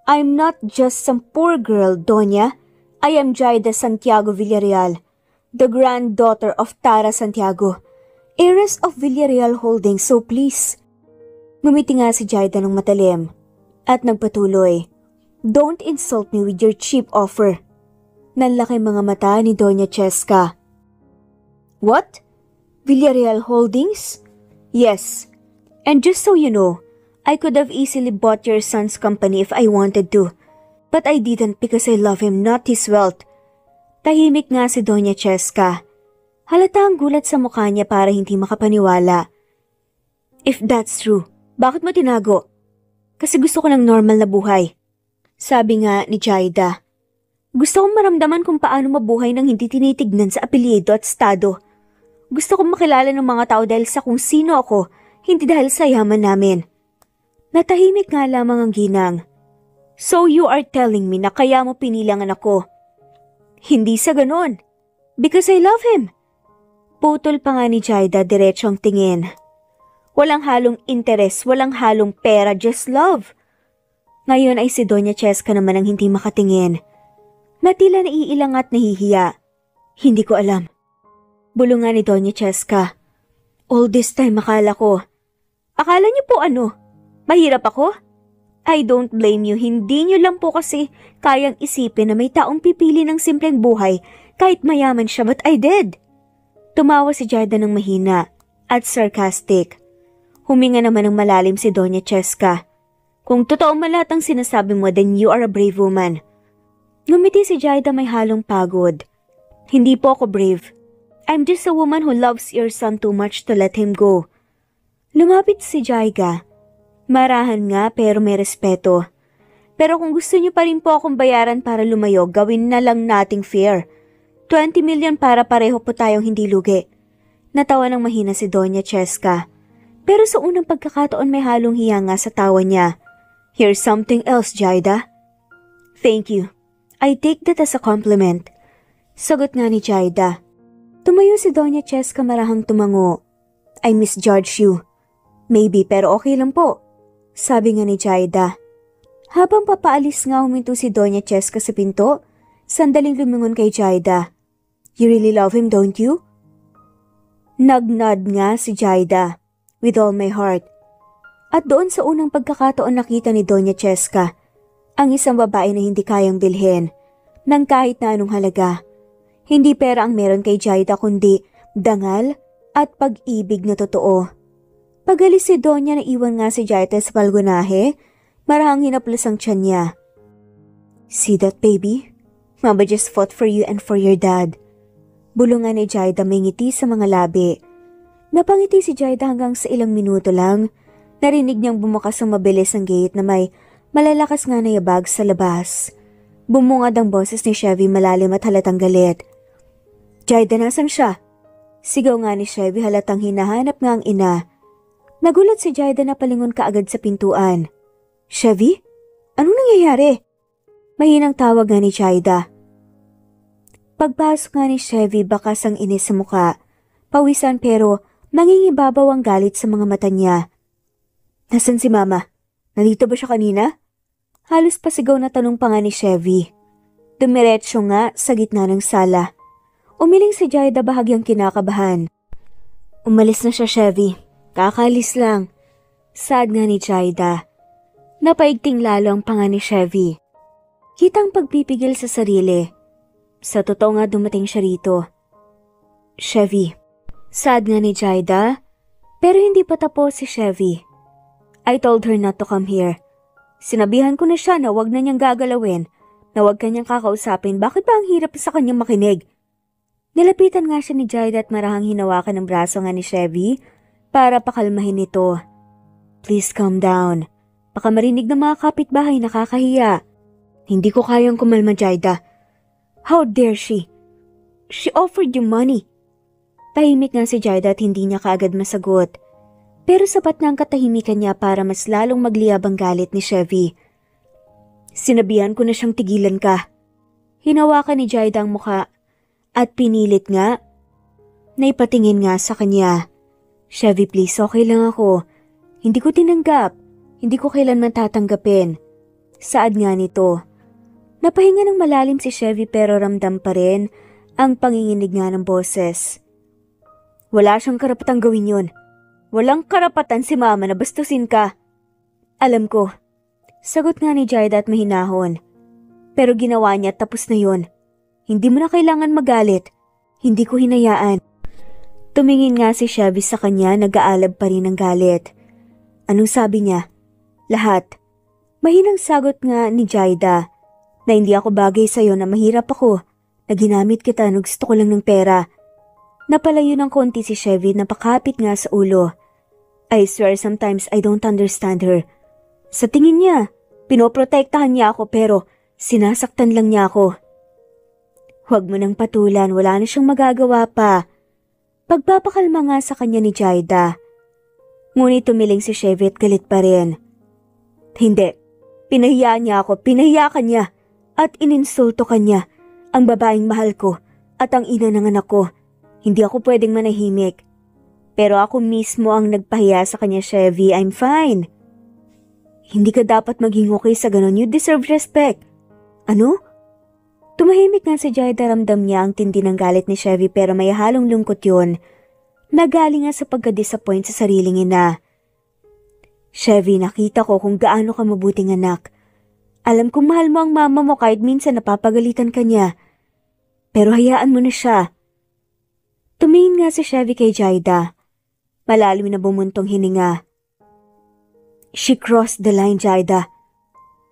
S1: I'm not just some poor girl, Doña. I am Jaida Santiago Villarreal, the granddaughter of Tara Santiago, heiress of Villarreal Holdings, so please. Ngumiti nga si Jaida ng matalim at nagpatuloy. Don't insult me with your cheap offer. Nanlaki mga mata ni Doña Cheska. What? Villarreal Holdings? Yes. And just so you know, I could have easily bought your son's company if I wanted to. But I didn't because I love him, not his wealth. Tahimik nga si Doña Cheska. Halata ang gulat sa mukha niya para hindi makapaniwala. If that's true, bakit mo tinago? Kasi gusto ko ng normal na buhay. Sabi nga ni Jaida. Gusto kong maramdaman kung paano mabuhay nang hindi tinitignan sa apelyido at estado. Gusto kong makilala ng mga tao dahil sa kung sino ako, hindi dahil sa yaman namin. Natahimik nga lamang ang ginang. So you are telling me na kaya mo pinili ang anak ko? Hindi sa ganon. Because I love him. Putol pa nga ni Jaida, diretso ang tingin. Walang halong interes, walang halong pera, just love. Ngayon ay si Doña Cheska naman ang hindi makatingin. Na tila naiilang at nahihiya. Hindi ko alam. Bulungan ni Doña Cheska. All this time akala ko. Akala niyo po ano? Mahirap ako? I don't blame you, hindi niyo lang po kasi kayang isipin na may taong pipili ng simpleng buhay kahit mayaman siya, but I did. Tumawa si Jaida ng mahina at sarcastic. Huminga naman ng malalim si Doña Cheska. Kung totoo man lahat ang sinasabi mo, then you are a brave woman. Ngumiti si Jaida may halong pagod. Hindi po ako brave. I'm just a woman who loves your son too much to let him go. Lumapit si Jaida. Marahan nga pero may respeto. Pero kung gusto niyo pa rin po akong bayaran para lumayo, gawin na lang nating fair. 20 million para pareho po tayong hindi lugi. Natawa ng mahina si Doña Cheska. Pero sa unang pagkakataon may halong hiya nga sa tawa niya. Here's something else, Jaida. Thank you. I take that as a compliment. Sagot nga ni Jaida. Tumayo si Doña Cheska marahang tumango. I misjudge you. Maybe pero okay lang po. Sabi nga ni Jaida. Habang papaalis nga huminto si Doña Cheska sa pinto, sandaling lumingon kay Jaida. You really love him, don't you? Nagnod nga si Jaida. With all my heart. At doon sa unang pagkakataon nakita ni Doña Cheska ang isang babae na hindi kayang bilhin ng kahit na anong halaga. Hindi pera ang meron kay Jaida kundi dangal at pag-ibig na totoo. Pagalis si Doña na iwan nga si Jaida sa palgunahe, marahang hinaplos ang tiyan niya. See that baby? Mama just fought for you and for your dad. Bulungan ni Jaida may ngiti sa mga labi. Napangiti si Jaida hanggang sa ilang minuto lang. Narinig niyang bumukas ang mabilis ang gate na may malalakas nga na yabag sa labas. Bumungad ang boses ni Chevy malalim at halatang galit. Jaida, nasan siya? Sigaw nga ni Chevy halatang hinahanap nga ang ina. Nagulat si Jaida na palingon kaagad sa pintuan. Chevy? Anong nangyayari? Mahinang tawag nga ni Jaida. Pagpasok nga ni Chevy bakas ang inis sa muka. Pawisan pero nangingibabaw ang galit sa mga mata niya. Nasaan si Mama? Nandito ba siya kanina? Halos pasigaw na tanong pa nga ni Chevy. Dumiretso nga sa gitna ng sala. Umiling si Jaida bahagyang kinakabahan. Umalis na siya, Chevy. Kakalis lang. Sad nga ni Jaida. Napaigting lalo ang panga ni Chevy. Kitang pagpipigil sa sarili. Sa totoo nga dumating siya rito. Chevy. Sad nga ni Jaida. Pero hindi pa tapos si Chevy. I told her not to come here. Sinabihan ko na siya na wag na niyang gagalawin, na wag kanyang kakausapin. Bakit ba ang hirap sa kanyang makinig? Nilapitan nga siya ni Jaida at marahang hinawakan ng braso nga ni Chevy para pakalmahin ito. Please calm down. Baka marinig ng mga kapitbahay, nakakahiya. Hindi ko kayang kumalma, Jaida. How dare she? She offered you money. Tahimik nga si Jaida at hindi niya kaagad masagot. Pero sapat na ang katahimikan niya para mas lalong magliyab ang galit ni Chevy. Sinabihan ko na siyang tigilan ka. Hinawakan ni Jaida ang muka at pinilit nga. Naipatingin nga sa kanya. Chevy, please, okay lang ako. Hindi ko tinanggap. Hindi ko kailanman tatanggapin. Saad nga nito. Napahinga ng malalim si Chevy pero ramdam pa rin ang panginginig nga ng boses. Wala siyang karapatang gawin yun. Walang karapatan si Mama na bastusin ka. Alam ko. Sagot nga ni Jaida at mahinahon. Pero ginawa niya at tapos na yun. Hindi mo na kailangan magalit. Hindi ko hinayaan. Tumingin nga si Chevy sa kanya, nag-aalab pa rin ng galit. Anong sabi niya? Lahat. Mahinang sagot nga ni Jaida. Na hindi ako bagay sa'yo, na mahirap ako, na ginamit kita, na gusto ko lang ng pera. Napalayo ng konti si Chevy, napakapit nga sa ulo. I swear sometimes I don't understand her. Sa tingin niya, pinoprotektahan niya ako pero sinasaktan lang niya ako. Huwag mo nang patulan, wala na siyang magagawa pa. Pagpapakalma nga sa kanya ni Jaida. Ngunit tumiling si Chevy at galit pa rin. Hindi, pinahiya niya ako, pinahiya ka niya. At ininsulto kanya, ang babaeng mahal ko, at ang ina ng anak ko. Hindi ako pwedeng manahimik. Pero ako mismo ang nagpahiya sa kanya, Chevy. I'm fine. Hindi ka dapat maging okay sa ganon. You deserve respect. Ano? Tumahimik nga si Jaida, ramdam niya ang tindi ng galit ni Chevy pero may halong lungkot yun. Nagaling nga sa pagka-disappoint sa sariling ina. Chevy, nakita ko kung gaano ka mabuting anak. Alam kong mahal mo ang mama mo kahit minsan napapagalitan ka niya. Pero hayaan mo na siya. Tumingin nga si Chevy kay Jaida. Malalim na bumuntong hininga. She crossed the line, Jaida.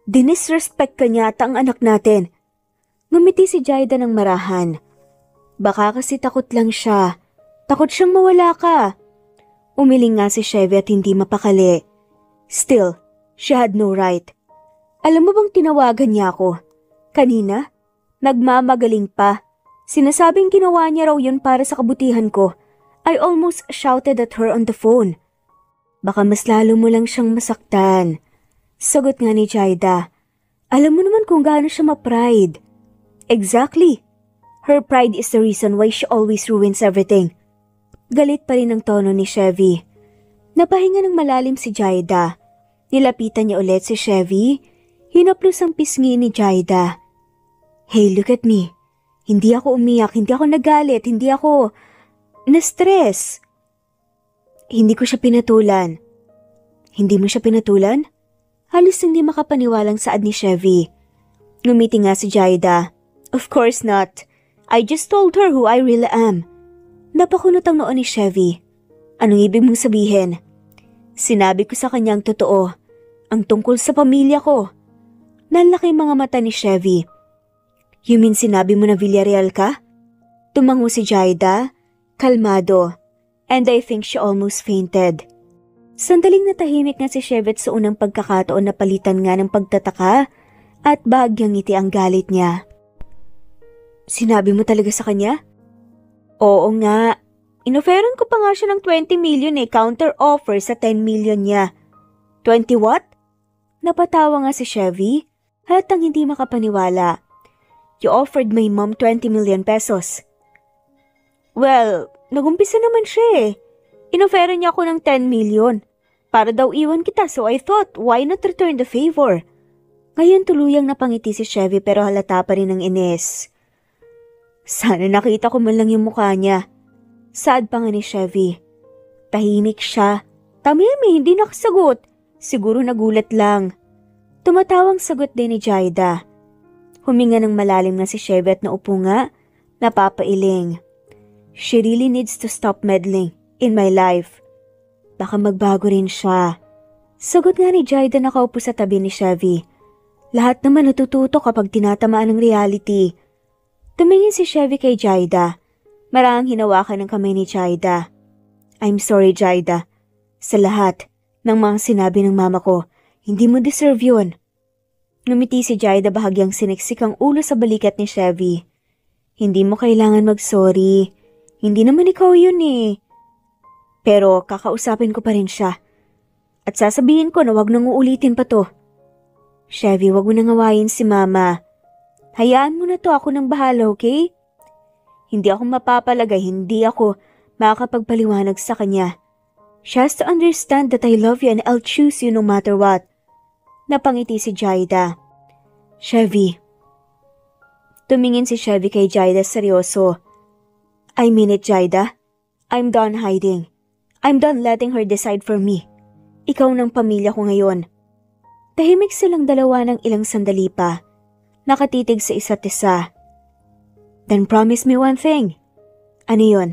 S1: Dinisrespect ka niya at ang anak natin. Ngumiti si Jaida ng marahan. Baka kasi takot lang siya. Takot siyang mawala ka. Umiling nga si Chevy at hindi mapakali. Still, she had no right. Alam mo bang tinawagan niya ako? Kanina? Nagmamagaling pa. Sinasabing ginawa niya raw yun para sa kabutihan ko. I almost shouted at her on the phone. Baka mas lalo mo lang siyang masaktan. Sagot nga ni Jaida. Alam mo naman kung gaano siya ma-pride. Exactly. Her pride is the reason why she always ruins everything. Galit pa rin ang tono ni Chevy. Napahinga ng malalim si Jaida. Nilapitan niya ulit si Chevy. Hinaplos ang pisngi ni Jaida. Hey, look at me. Hindi ako umiyak, hindi ako nagalit, hindi ako na-stress. Hindi ko siya pinatulan. Hindi mo siya pinatulan? Halos hindi makapaniwalang saad ni Chevy. Ngumiti nga si Jaida. Of course not. I just told her who I really am. Napakunot ang noon ni Chevy. Anong ibig mong sabihin? Sinabi ko sa kanya ang totoo. Ang tungkol sa pamilya ko. Nanlaki mga mata ni Chevy. You mean sinabi mo na Villarreal ka? Tumango si Jaida. Kalmado, and I think she almost fainted. Sandaling natahimik nga si Chevy sa unang pagkakataon na palitan nga ng pagtataka at bahagyang ngiti ang galit niya. Sinabi mo talaga sa kanya? Oo nga. Inoferan ko pa nga siya ng 20 million counter offer sa 10 million niya. 20 what? Napatawa nga si Chevy, halatang hindi makapaniwala. You offered my mom 20 million pesos. Well, nagumpisa naman siya Inoferan niya ako ng 10 million. Para daw iwan kita so I thought, why not return the favor? Ngayon tuluyang napangiti si Chevy pero halata pa rin ang inis. Sana nakita ko man lang yung mukha niya. Sad pa nga ni Chevy. Tahimik siya. Tamimi, hindi nakasagot. Siguro nagulat lang. Tumatawang sagot din ni Jaida. Huminga ng malalim na si Chevy at naupo nga, napapailing. She really needs to stop meddling in my life. Baka magbago rin siya. Sagot nga ni Jaida nakaupo sa tabi ni Chevy. Lahat naman natututo kapag tinatamaan ng reality. Tumingin si Chevy kay Jaida. Marahang hinawakan ng kamay ni Jaida. I'm sorry, Jaida. Sa lahat ng mga sinabi ng mama ko, hindi mo deserve yun. Ngumiti si Jaida bahagyang siniksik ang ulo sa balikat ni Chevy. Hindi mo kailangan mag-sorry. Hindi naman ikaw yun Pero kakausapin ko pa rin siya. At sasabihin ko na wag nang uulitin pa to. Chevy, wag mo nang awayin si mama. Hayaan mo na to, ako nang bahala, okay? Hindi ako mapapalagay, hindi ako makakapagpaliwanag sa kanya. She has to understand that I love you and I'll choose you no matter what. Napangiti si Jaida. Chevy. Tumingin si Chevy kay Jaida seryoso. I mean it, Jaida. I'm done hiding. I'm done letting her decide for me. Ikaw ng pamilya ko ngayon. Tahimik silang dalawa ng ilang sandali pa. Nakatitig sa isa't isa. Then promise me one thing. Ano yun?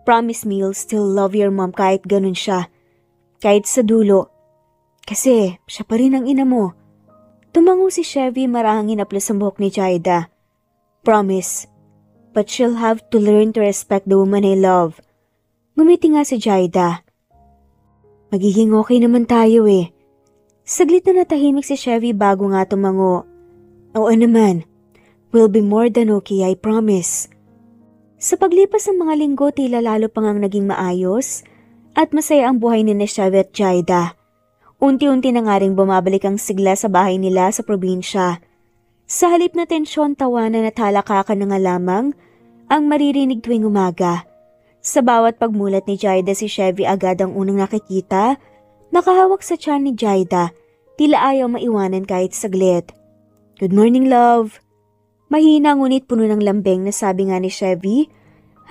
S1: Promise me you'll still love your mom kahit ganun siya. Kahit sa dulo. Kasi siya pa rin ang ina mo. Tumango si Chevy marahang hinaplos ang buhok ni Jaida. Promise. But she'll have to learn to respect the woman I love. Ngumiti nga si Jaida. Magiging okay naman tayo Saglit na natahimik si Chevy bago nga tumango. Oo naman. We'll be more than okay, I promise. Sa paglipas ng mga linggo tila lalo pang ang naging maayos at masaya ang buhay ni Chevy at Jaida. Unti-unti na nga ring bumabalik ang sigla sa bahay nila sa probinsya. Sa halip na tensyon, tawanan at halakakan na nga lamang ang maririnig tuwing umaga. Sa bawat pagmulat ni Jaida, si Chevy agad ang unang nakikita. Nakahawak sa tiyan ni Jaida, tila ayaw maiwanan kahit saglit. "Good morning, love." Mahina ngunit puno ng lambing na sabi nga ni Chevy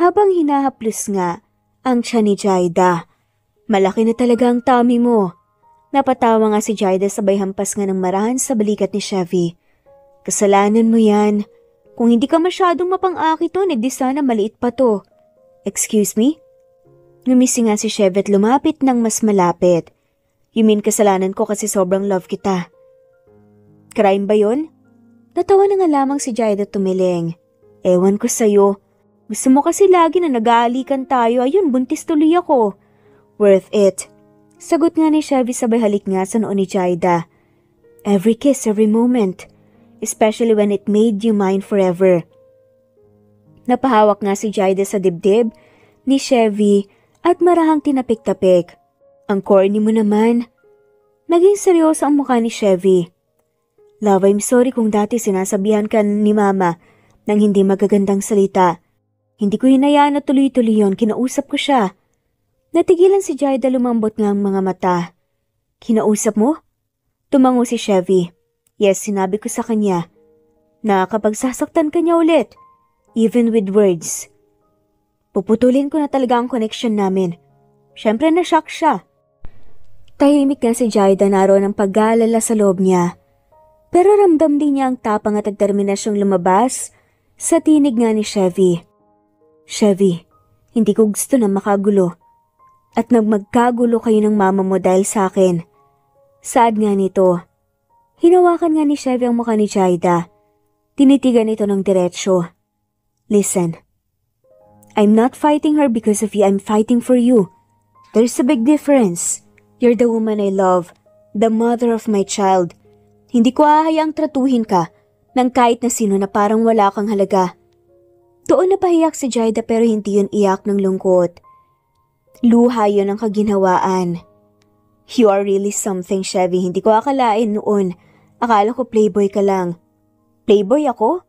S1: habang hinahaplos nga ang tiyan ni Jaida. "Malaki na talaga ang tummy mo." Napatawa nga si Jaida sabay hampas nga ng marahan sa balikat ni Chevy. "Kasalanan mo yan. Kung hindi ka masyadong mapang-akiton, edi sana maliit pa to." "Excuse me?" Ngumisi nga si Chevy at lumapit ng mas malapit. "You mean kasalanan ko kasi sobrang love kita?" "Crime ba yun?" Natawa na nga lamang si Jaida tumiling. "Ewan ko sa'yo. Gusto mo kasi lagi na nag-aalikan tayo. Ayun, buntis tuloy ako." "Worth it." Sagot nga ni Chevy sabay halik nga sa noo ni Jaida. "Every kiss, every moment. Especially when it made you mine forever." Napahawak nga si Jaida sa dibdib ni Chevy at marahang tinapik-tapik. "Ang corny mo naman." Naging seryoso ang mukha ni Chevy. "Love, I'm sorry kung dati sinasabihan ka ni Mama ng hindi magagandang salita. Hindi ko hinayaan na tuloy-tuloy yun, kinausap ko siya." Natigilan si Jaida, lumambot nga ang mga mata. "Kinausap mo?" Tumango si Chevy. "Yes, sinabi ko sa kanya na kapag sasaktan ka niya ulit, even with words, puputulin ko na talaga ang connection namin." Siyempre na-shock siya. Tahimik nga si Jaida, naroon ang pag-aalala sa loob niya. Pero ramdam din niya ang tapang at determinasyong lumabas sa tinig nga ni Chevy. "Chevy, hindi ko gusto na makagulo. At magkagulo kayo ng mama mo dahil sa akin." Saad nga nito. Hinawakan nga ni Chevy ang mukha ni Jaida. Tinitigan ito ng diretsyo. "Listen, I'm not fighting her because of you, I'm fighting for you. There's a big difference. You're the woman I love, the mother of my child. Hindi ko hahayaang tratuhin ka ng kahit na sino na parang wala kang halaga." Doon napahiyak si Jaida pero hindi yun iyak ng lungkot. Luha yun ang kaginhawaan. "You are really something, Chevy. Hindi ko akalain noon. Akala ko playboy ka lang." "Playboy ako?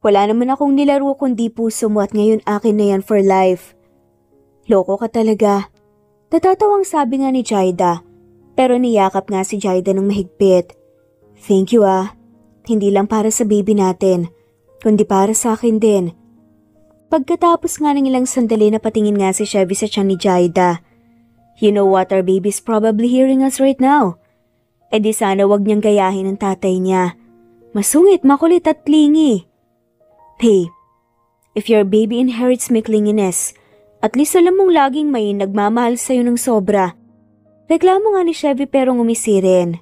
S1: Wala naman akong nilaro kundi puso mo at ngayon akin na yan for life." "Loko ka talaga." Natatawang sabi nga ni Jaida, pero niyakap nga si Jaida ng mahigpit. "Thank you ah. Hindi lang para sa baby natin, kundi para sa akin din." Pagkatapos nga ng ilang sandali, napatingin nga si Chevy sa tiyan ni Jaida. "You know what, our baby's probably hearing us right now. E di sana wag niyang gayahin ng tatay niya. Masungit, makulit at clingy." "Hey, if your baby inherits my clinginess, at least alam mong laging may nagmamahal sa'yo ng sobra." Reklamo nga ni Chevy pero ngumisi rin.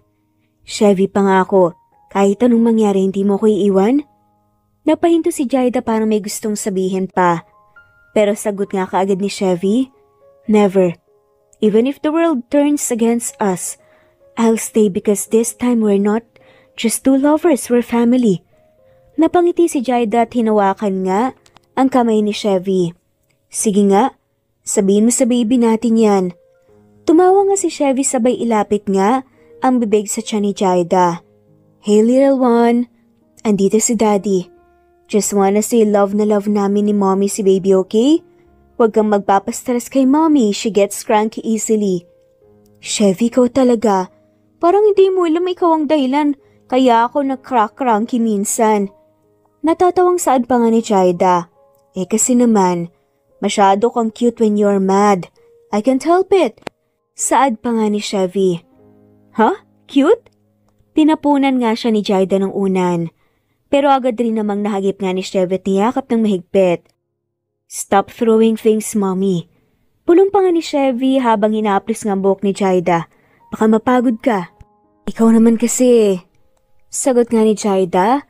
S1: "Chevy, pangako, kahit anong mangyari hindi mo ko iiwan?" Napahinto si Jaida parang may gustong sabihin pa. Pero sagot nga kaagad ni Chevy, "Never. Even if the world turns against us, I'll stay because this time we're not just two lovers, we're family." Napangiti si Jaida at hinawakan nga ang kamay ni Chevy. "Sige nga, sabihin mo sa baby natin yan." Tumawa nga si Chevy sabay ilapit nga ang bibig sa tiyan ni Jaida. "Hey little one, andito si Daddy. Just wanna say love na love namin ni Mommy si baby, okay? Huwag kang magpapastress kay Mommy, she gets cranky easily." "Chevy, ikaw talaga. Parang hindi mo alam ikaw ang dahilan, kaya ako nag-cranky minsan." Natatawang saad pa nga ni Jaida. Kasi naman, masyado kang cute when you're mad. I can't help it." Saad pa nga ni Chevy. "Huh? Cute?" Pinapunan nga siya ni Jaida ng unan. Pero agad rin namang nahagip nga ni Chevy at niyakap ng mahigpit. "Stop throwing things, Mommy." Pulong pa nga ni Chevy habang inaaplis ng buhok ni Jaida. "Baka mapagod ka." "Ikaw naman kasi." Sagot nga ni Jaida,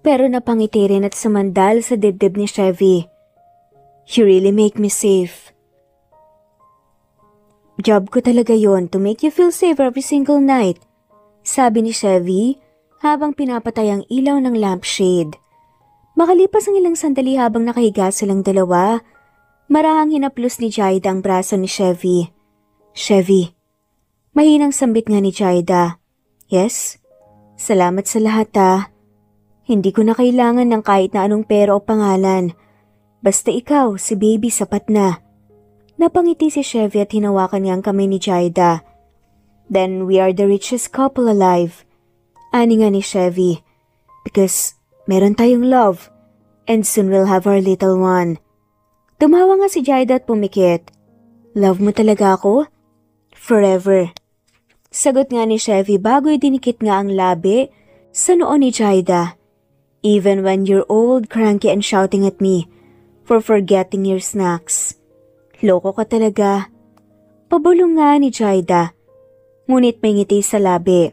S1: pero napangiti rin at sumandal sa dibdib ni Chevy. "You really make me safe." "Job ko talaga yon to make you feel safe every single night," sabi ni Chevy habang pinapatay ang ilaw ng lampshade. Makalipas ang ilang sandali habang nakahiga silang dalawa, marahang hinaplos ni Jaida ang braso ni Chevy. "Chevy." Mahinang sambit nga ni Jaida. "Yes? Salamat sa lahat ah. Hindi ko na kailangan ng kahit na anong pera o pangalan. Basta ikaw, si baby sapat na. Napangiti si Chevy at hinawakan niya ang kamay ni Jaida. Then we are the richest couple alive. Ani nga ni Chevy. Because meron tayong love. And soon we'll have our little one. Tumawa nga si Jaida at pumikit. Love mo talaga ako? Forever. Sagot nga ni Chevy bago idinikit nga ang labi sa noo ni Jaida. Even when you're old, cranky and shouting at me for forgetting your snacks. Loko ka talaga. Pabulong nga ni Jaida. Ngunit may ngiti sa labi.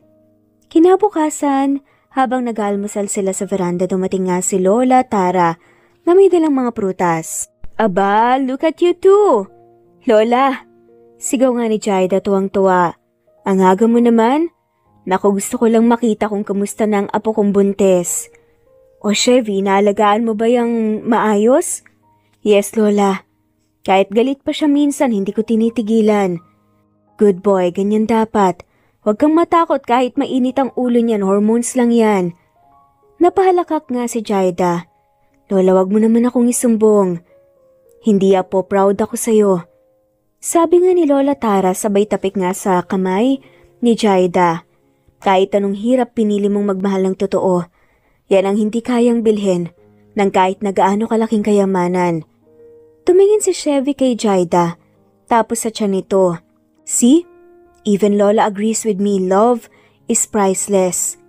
S1: Kinabukasan, habang nag-almusal sila sa veranda, dumating nga si Lola Tara na may dalang mga prutas. Aba, look at you two! Lola! Sigaw nga ni Jaida tuwang-tuwa. Ang aga mo naman? Naku, gusto ko lang makita kung kamusta na ang apo kong buntes. O Chevy, naalagaan mo ba yung maayos? Yes, Lola. Kahit galit pa siya minsan, hindi ko tinitigilan. Good boy, ganyan dapat. Huwag kang matakot kahit mainit ang ulo niyan, hormones lang yan. Napahalakak nga si Jaida. Lola, wag mo naman akong isumbong. Hindi apo, proud ako sa'yo. Sabi nga ni Lola Tara sabay tapik nga sa kamay ni Jaida. Kahit anong hirap pinili mong magmahal ng totoo, yan ang hindi kayang bilhin ng kahit na gaano kalaking kayamanan. Tumingin si Chevy kay Jaida, tapos sa tiyan nito. See? Even Lola agrees with me, love is priceless.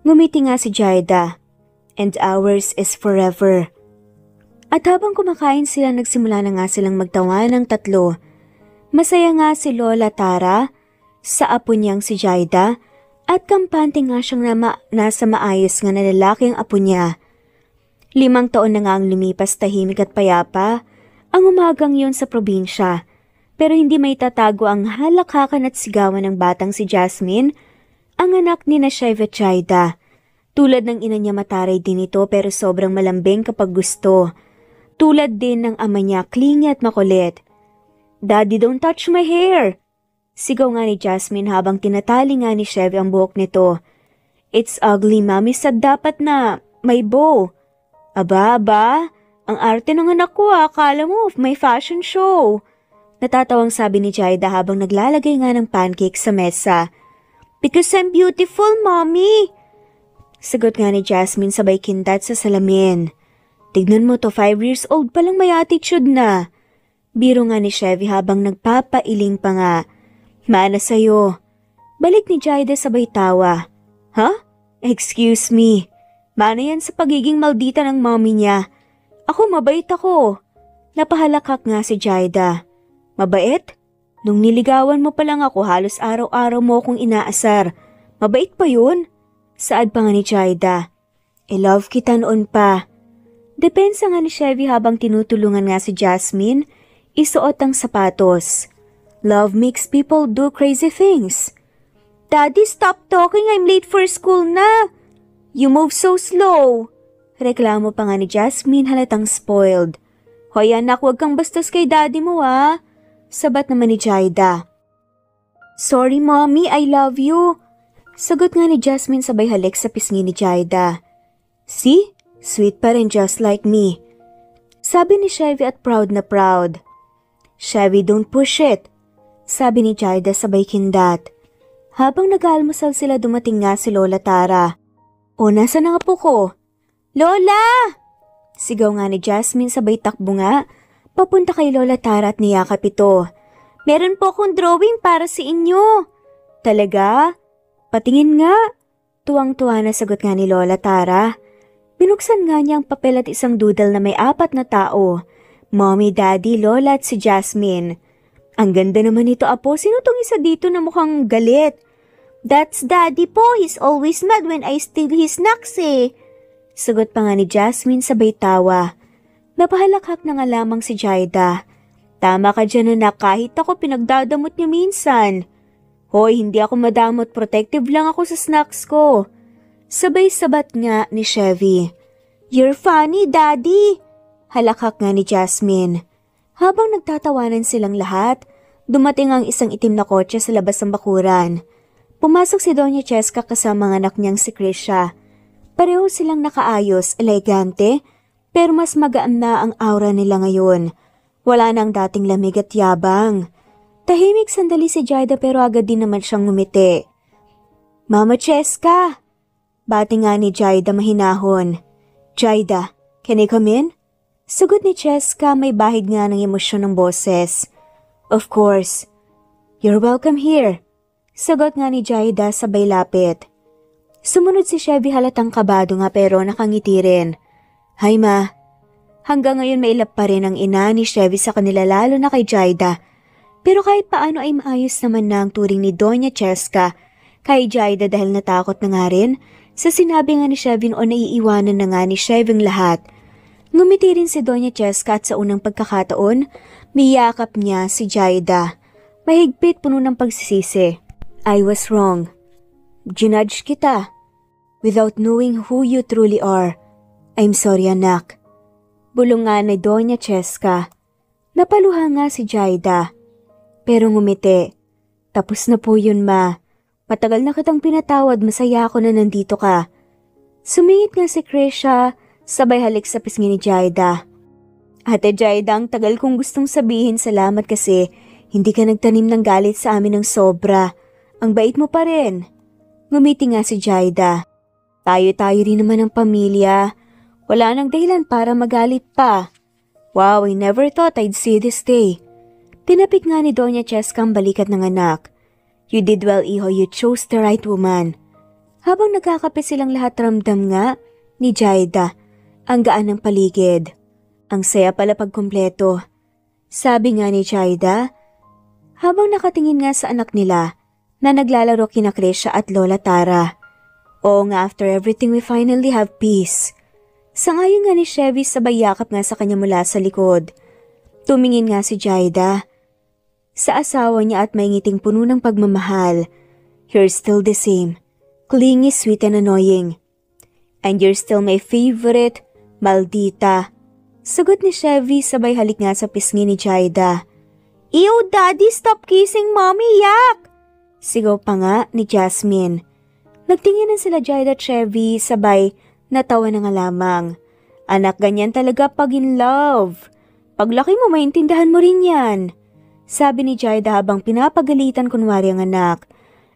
S1: Ngumiti nga si Jaida. And ours is forever. At habang kumakain sila, nagsimula na nga silang magtawa ng tatlo. Masaya nga si Lola Tara sa apo niyang si Jaida at kampante nga siyang nasa maayos nga na lalaki ang apo niya. 5 taon na nga ang lumipas, tahimik at payapa ang umagang yun sa probinsya. Pero hindi may tatago ang halakhakan at sigawan ng batang si Jasmine, ang anak ni na Chevy at Jaida. Tulad ng ina niya, mataray din ito pero sobrang malambing kapag gusto. Tulad din ng ama niya, clingy at makulit. Daddy, don't touch my hair! Sigaw nga ni Jasmine habang tinatali nga ni Chevy ang buhok nito. It's ugly, Mommy, said dapat na may bow. Aba, ang arte ng anak ko, akala mo may fashion show. Natatawang sabi ni Jaida habang naglalagay nga ng pancake sa mesa. Because I'm beautiful, Mommy! Sagot nga ni Jasmine sabay kindat sa salamin. Tignan mo to, 5 years old pa lang may attitude na. Biro nga ni Chevy habang nagpapailing pa nga. Mana sa'yo. Balik ni Jaida sabay tawa. Huh? Excuse me. Mana yan sa pagiging maldita ng mommy niya. Ako, mabait ako. Napahalakak nga si Jaida. Mabait? Nung niligawan mo pa lang ako, halos araw-araw mo akong inaasar. Mabait pa yun? Saad pa nga ni Jaida. Love kita noon pa. Depensa nga ni Chevy habang tinutulungan nga si Jasmine isuot ang sapatos. Love makes people do crazy things. Daddy, stop talking. I'm late for school na. You move so slow. Reklamo pa nga ni Jasmine halatang spoiled. Hoy anak, huwag kang bastos kay daddy mo Sabat naman ni Jaida. Sorry mommy, I love you. Sagot nga ni Jasmine sabay halik sa pisngi ni Jaida. See? Sweet pa rin just like me. Sabi ni Chevy at proud na proud. Chevy, don't push it. Sabi ni Jaida sabay kindat. Habang nag-almusal sila, dumating nga si Lola Tara. O, nasa na nga po ko? Lola! Sigaw nga ni Jasmine sabay takbo nga. Papunta kay Lola Tara at niyakap ito. Meron po akong drawing para sa inyo. Talaga? Patingin nga. Tuwang-tuwa na sagot nga ni Lola Tara. Binuksan nga niya ang papel at isang doodle na may 4 na tao. Mommy, Daddy, Lola at si Jasmine. Ang ganda naman nito, apo. Sino tong isa dito na mukhang galit? That's Daddy po. He's always mad when I steal his snacks Sagot pa nga ni Jasmine sabay tawa. Napahalakhak na nga lamang si Jaida. Tama ka dyan anak, kahit ako pinagdadamot niya minsan. Hoy, hindi ako madamot, protective lang ako sa snacks ko. Sabay sabat nga ni Chevy. You're funny, Daddy. Halakhak nga ni Jasmine. Habang nagtatawanan silang lahat, dumating ang isang itim na kotse sa labas ng bakuran. Pumasok si Doña Cheska kasama ang anak niyang si Krisha. Pareho silang nakaayos, elegante, Pero mas magaan na ang aura nila ngayon. Wala nang dating lamig at yabang. Tahimik sandali si Jaida pero agad din naman siyang ngumiti. Mama Cheska! Bati nga ni Jaida mahinahon. Jaida, can I come in? Sagot ni Cheska, may bahid nga ng emosyon ng boses. Of course. You're welcome here. Sagot nga ni Jaida sabay lapit. Sumunod si Chevy, halatang kabado nga pero nakangiti rin. Hi ma. Hanggang ngayon mailap pa rin ang ina ni Chevy sa kanila lalo na kay Jaida. Pero kahit paano ay maayos naman na ang turing ni Doña Cheska kay Jaida dahil natakot na nga rin sa sinabi nga ni Chevy o naiiwanan na nga ni Chevy ang lahat. Ngumiti rin si Doña Cheska at sa unang pagkakataon, miyakap niya si Jaida. Mahigpit, puno ng pagsisisi. I was wrong. Ginudge kita. Without knowing who you truly are. I'm sorry anak. Bulong nga ni Doña Cheska. Napaluha nga si Jaida. Pero ngumiti. Tapos na po yun ma. Matagal na kitang pinatawad, masaya ako na nandito ka. Sumingit nga si Krisha, sabay halik sa pisngi ni Jaida. Ate Jaida, ang tagal kong gustong sabihin salamat kasi hindi ka nagtanim ng galit sa amin ng sobra. Ang bait mo pa rin. Ngumiti nga si Jaida. Tayo-tayo rin naman ang pamilya. Wala nang dahilan para magalit pa. Wow, I never thought I'd see this day. Tinapik nga ni Doña Cheska ang balikat ng anak. You did well, iho, you chose the right woman. Habang nagkakape silang lahat, ramdam nga ni Jaida ang gaan ng paligid. Ang saya pala pagkumpleto. Sabi nga ni Jaida, habang nakatingin nga sa anak nila na naglalaro kina Krisha at Lola Tara. Oo nga, after everything we finally have peace. Sangayon nga ni Chevy, sabay yakap nga sa kanya mula sa likod. Tumingin nga si Jaida sa asawa niya at may ngiting puno ng pagmamahal. You're still the same. Clingy, sweet and annoying. And you're still my favorite, maldita. Sagot ni Chevy, sabay halik nga sa pisngi ni Jaida. Ew, Daddy, stop kissing Mommy, yak! Sigaw pa nga ni Jasmine. Nagtinginan sila Jaida at Chevy, sabay natawa na nga lamang. Anak, ganyan talaga pag in love. Paglaki mo, maintindahan mo rin yan. Sabi ni Jaida habang pinapagalitan kunwari ang anak.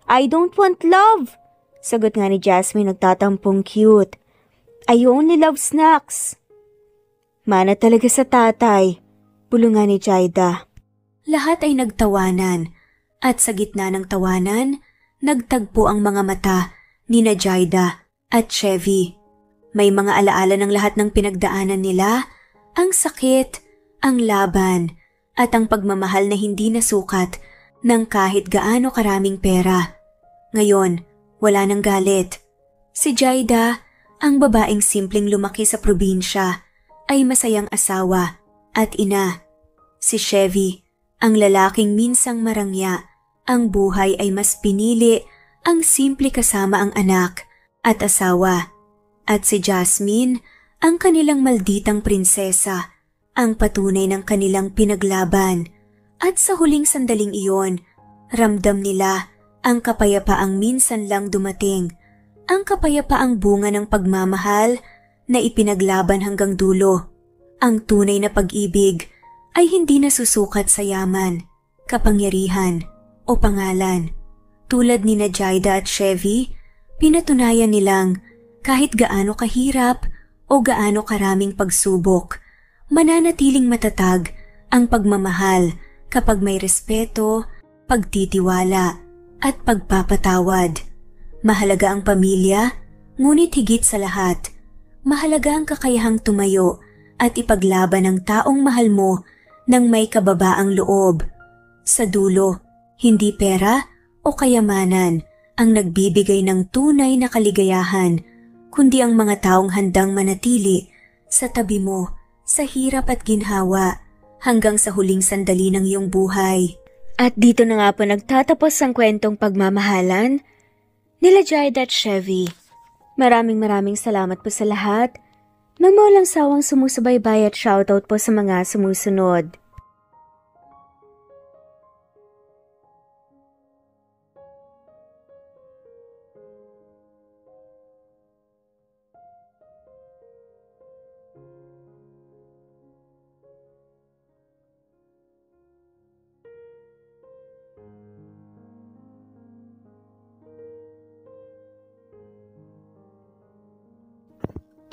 S1: I don't want love. Sagot nga ni Jasmine, nagtatampong cute. I only love snacks. Mana talaga sa tatay. Bulong nga ni Jaida. Lahat ay nagtawanan. At sa gitna ng tawanan, nagtagpo ang mga mata ni na Jaida at Chevy. May mga alaala ng lahat ng pinagdaanan nila, ang sakit, ang laban, at ang pagmamahal na hindi nasukat ng kahit gaano karaming pera. Ngayon, wala nang galit. Si Jaida, ang babaeng simpleng lumaki sa probinsya, ay masayang asawa at ina. Si Chevy, ang lalaking minsang marangya, ang buhay ay mas pinili ang simple kasama ang anak at asawa. At si Jasmine, ang kanilang malditang prinsesa, ang patunay ng kanilang pinaglaban. At sa huling sandaling iyon, ramdam nila ang kapayapaang minsan lang dumating, ang kapayapaang bunga ng pagmamahal na ipinaglaban hanggang dulo. Ang tunay na pag-ibig ay hindi nasusukat sa yaman, kapangyarihan o pangalan. Tulad ni na Jaida at Chevy, pinatunayan nilang kahit gaano kahirap o gaano karaming pagsubok, mananatiling matatag ang pagmamahal kapag may respeto, pagtitiwala at pagpapatawad. Mahalaga ang pamilya, ngunit higit sa lahat, mahalaga ang kakayahang tumayo at ipaglaban ang taong mahal mo ng may kababaang loob. Sa dulo, hindi pera o kayamanan ang nagbibigay ng tunay na kaligayahan, kundi ang mga taong handang manatili sa tabi mo sa hirap at ginhawa hanggang sa huling sandali ng iyong buhay. At dito na nga po nagtatapos ang kwentong pagmamahalan nila Jaida at Chevy. Maraming salamat po sa lahat ng walang sawang sumusubaybay at shoutout po sa mga sumusunod.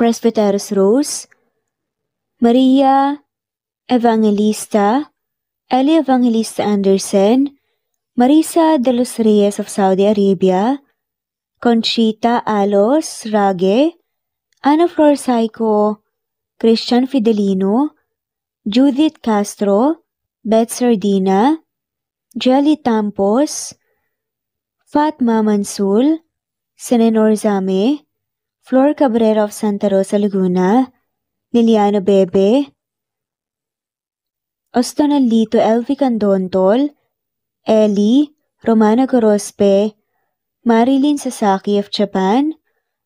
S1: Presbyteros Rose, Maria Evangelista, Eli Evangelista Anderson, Marisa de los Reyes of Saudi Arabia, Conchita Alos Rage, Ana Flor Saico, Christian Fidelino, Judith Castro, Beth Sardina, Jelly Tampos, Fatma Mansul, Senenor Zame, Flor Cabrera of Santa Rosa Laguna, Liliano Bebe, Ostonalito Elvi Candontol, Ellie, Romana Gorospe, Marilyn Sasaki of Japan,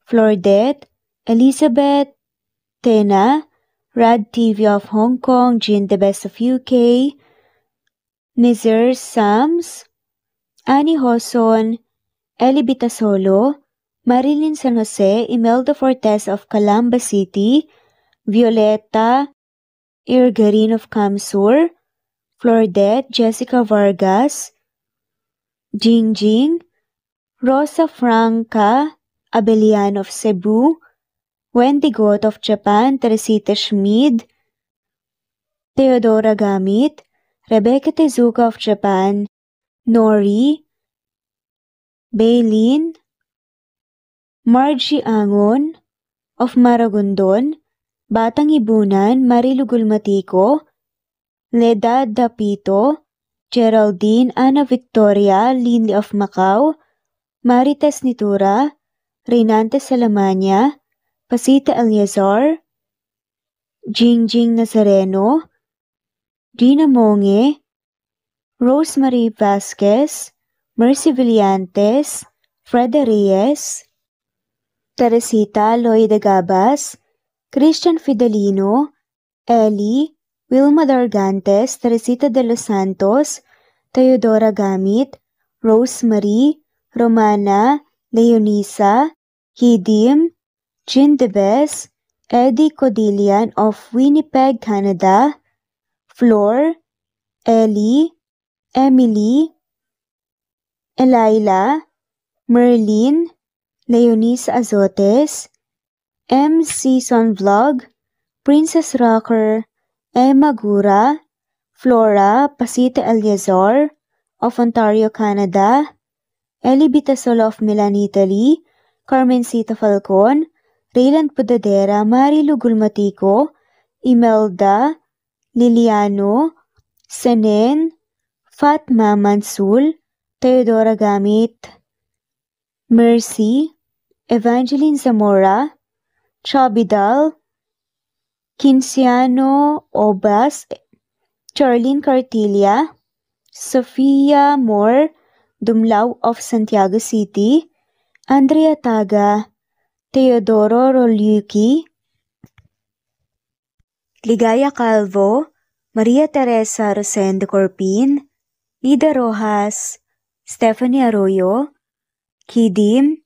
S1: Flordet, Elizabeth, Tena, Rad TV of Hong Kong, Jean the Best of UK, Nizar Sams, Annie Hoson, Ellie Bitasolo, Marilyn San Jose, Imelda Fortes of Calamba City, Violeta Irgarin of Kamsur, Flordet, Jessica Vargas, Jingjing, Rosa Franca Abelian of Cebu, Wendy Goth of Japan, Teresita Schmid, Theodora Gamit, Rebecca Tezuka of Japan, Nori, Baylin, Margie Angon of Maragondon, Batang Ibunan, Marilu Gulmatiko, Leda Dapito, Geraldine Ana Victoria Linley of Macau, Marites Nitura, Reynante Salamanya, Pasita Eliazar, Jingjing Nazareno, Gina Monge, Rosemary Vasquez, Mercy Villantes, Freda Reyes, Teresita Loida Gabas, Christian Fidelino, Ellie, Wilma Dargantes, Teresita de los Santos, Teodora Gamit, Rosemary, Romana, Leonisa, Hidim, Jean Debes, Eddie Codillian of Winnipeg, Canada, Flor, Ellie, Emily, Elila, Merlin, Leonisa Azotes, M. Season Vlog, Princess Rocker, Emma Gura, Flora Pasita Eliazar of Ontario, Canada, Eli Bitasolo of Milan, Italy, Carmencita Falcon, Rayland Pudadera, Marilu Gulmatico, Imelda, Liliano, Senen, Fatma Mansul, Teodora Gamit, Mercy, Evangeline Zamora, Chabidal, Kinciano Obas, Charlene Cartilla, Sofia Moore, Dumlao of Santiago City, Andrea Taga, Teodoro Rolyuki, Ligaya Calvo, Maria Teresa Rosendo Corpin, Ida Rojas, Stephanie Arroyo, Kidim,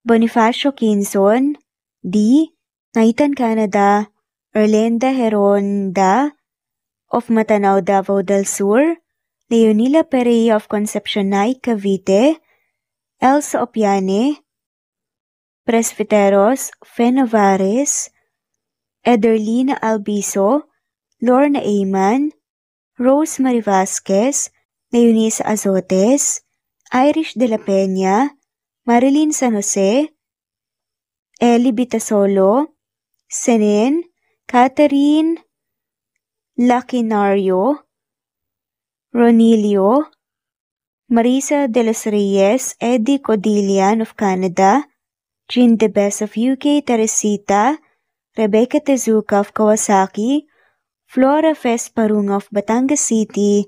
S1: Bonifacio Quinzon, D. Naitan Canada, Erlenda Heronda of Matanao, Davao del Sur, Leonila Perea of Concepcion Nay, Cavite, Elsa Opiane, Presbyteros Fenavares, Ederlina Albiso, Lorna Ayman, Rose Marie Vasquez, Leonisa Azotes, Irish de la Peña, Marilyn San Jose, Eli Bitasolo, Senen, Catherine Lacinario, Ronilio, Marisa de los Reyes, Eddie Codillian of Canada, Jean the Best of UK, Teresita, Rebecca Tezuka of Kawasaki, Flora Fes Parung of Batangas City,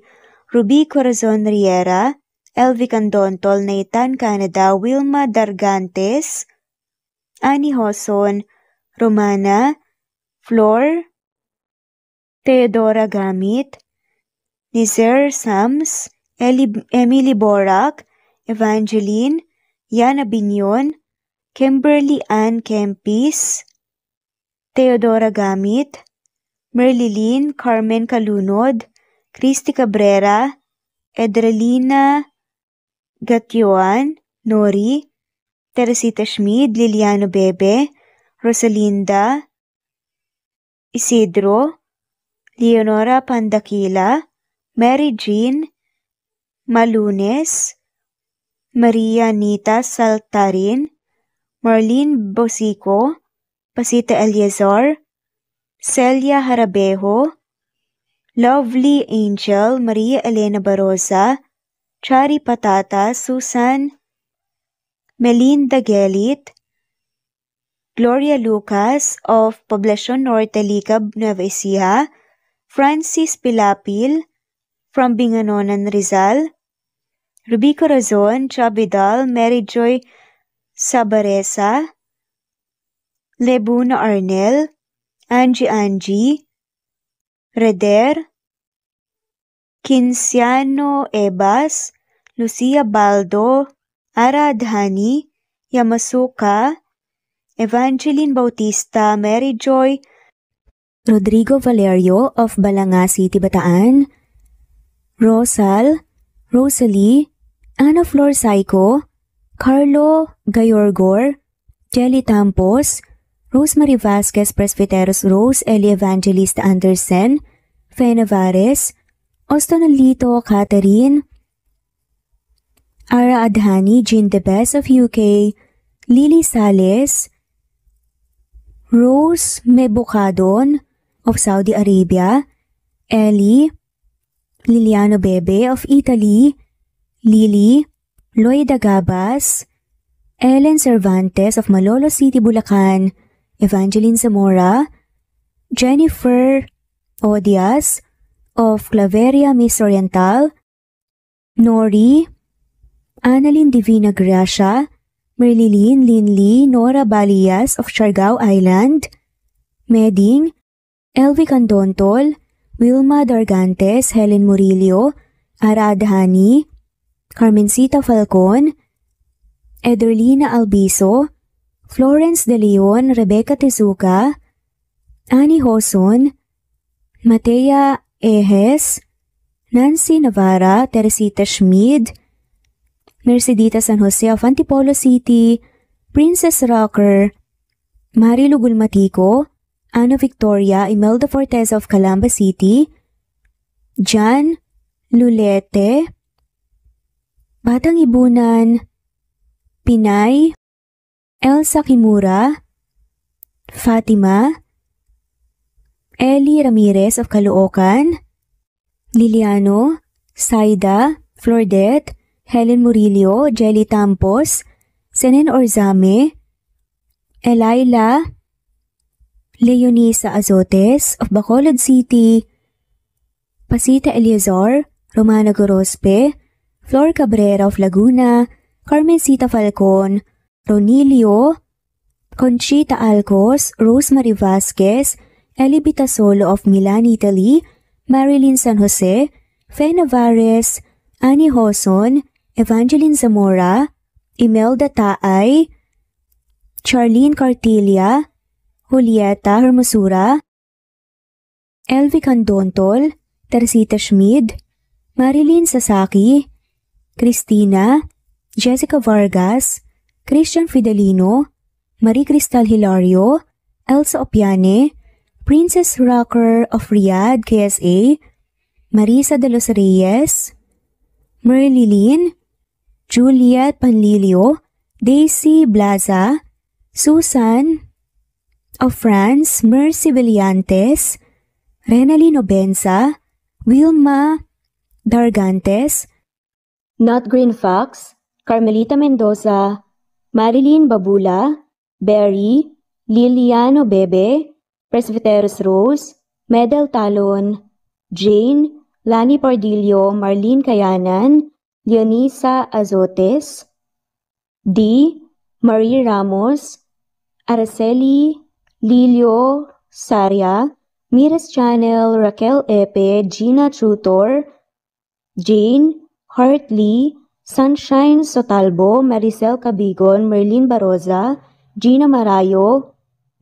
S1: Ruby Corazon Riera, Elvi Candontol, Naitan Canada, Wilma Dargantes, Annie Hoson, Romana, Flor, Teodora Gamit, Nizer Sams, Emily Borak, Evangeline, Yana Binyon, Kimberly Ann Kempis, Teodora Gamit, Merlilyn Carmen Calunod, Christy Cabrera, Edralina Gatyoan, Nori, Teresita Schmid, Liliano Bebe, Rosalinda, Isidro, Leonora Pandakila, Mary Jean, Malunes, Maria Nita Saltarin, Marlene Bosico, Pasita Eliazar, Celia Harabejo, Lovely Angel, Maria Elena Barosa, Chari Patata, Susan, Melinda Gelit, Gloria Lucas of Poblacion Norte, Licab, Nueva Ecija, Francis Pilapil from Binganonan, Rizal, Ruby Corazon, Chabidal, Mary Joy Sabaresa, Lebuna Arnel, Angie, Reder, Kinciano Ebas, Lucia Baldo, Ara Adhani, Yamasuka, Evangeline Bautista, Mary Joy, Rodrigo Valerio of Balanga City, Bataan, Rosal, Rosalie, Ana Flor Saico, Carlo Gayorgor, Jelly Tampos, Rosemary Vasquez Presbyteros Rose, Eli Evangelista Anderson, Fe Navares, Ostonalito Catherine, Ara Adhani, Jean Debes of UK, Lily Sales, Rose Mebucadon of Saudi Arabia, Ellie, Liliano Bebe of Italy, Lily, Loida Gabas, Ellen Cervantes of Malolo City, Bulacan, Evangeline Zamora, Jennifer Odias of Claveria Miss Oriental, Nori, Annalyn Divina Gracia, Merlilyn Linley Nora Balias of Siargao Island, Meding, Elvi Candontol, Wilma Dargantes, Helen Murillo, Ara Adhani, Carmencita Falcon, Ederlina Albiso, Florence De Leon, Rebecca Tezuka, Annie Hoson, Matea Ejes, Nancy Navarra, Teresita Schmid, Mercedita San Jose of Antipolo City, Princess Rocker, Marilu Gulmatico, Ana Victoria, Imelda Fortes of Calamba City, Jan Lulete, Batang Ibunan, Pinay, Elsa Kimura, Fatima, Ellie Ramirez of Caloocan, Liliano, Saida, Flordet, Helen Murillo, Jelly Tampos, Senen Orzame, Elaila, Leonisa Azotes of Bacolod City, Pasita Eliazar, Romana Gorospe, Flor Cabrera of Laguna, Carmencita Falcon, Ronilio, Conchita Alcos, Rosemary Vasquez, Elibita Solo of Milan, Italy, Marilyn San Jose, Fe Navares, Annie Hoson, Evangeline Zamora, Imelda Taay, Charlene Cartilia, Julieta Hermosura, Elvi Candontol, Teresita Schmid, Marilyn Sasaki, Christina, Jessica Vargas, Christian Fidelino, Marie Cristal Hilario, Elsa Opiane, Princess Rocker of Riyadh, KSA, Marisa de los Reyes, Merlilyn, Juliet Panlilio, Daisy Blaza, Susan of France, Mercy Villantes, Renalyn Obenza, Wilma Dargantes, Not Green Fox, Carmelita Mendoza, Marilyn Babula, Berry, Liliano Bebe, Presbyteros Rose, Medel Talon, Jane, Lani Pardillo, Marlene Kayanan, Leonisa Azotes, D. Marie Ramos, Araceli Lilio Saria, Miras Channel, Raquel Epe, Gina Tutor, Jane, Hartley, Sunshine Sotalbo, Maricel Cabigon, Merlin Baroza, Gina Marayo,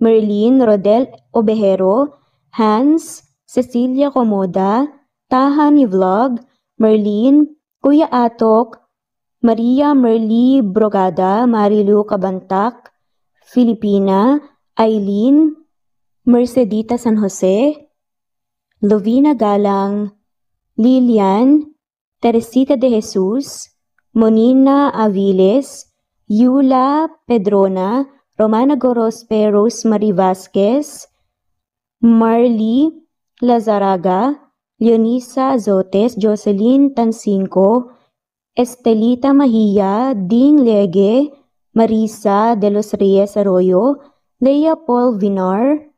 S1: Merlin Rodel Obejero, Hans, Cecilia Comoda, Tahan Vlog, Merlin, Kuya Atok, Maria Merly Brogada, Marilu Kabantak, Filipina, Aileen Mercedita San Jose, Lovina Galang, Lilian, Teresita de Jesus, Monina Aviles, Yula Pedrona, Romana Gorospe, Rosemary Vasquez, Marley Lazaraga, Leonisa Azotes, Jocelyn Tancinco, Estelita Mahia, Ding Lege, Marisa de los Reyes Arroyo, Leia Paul Vinar,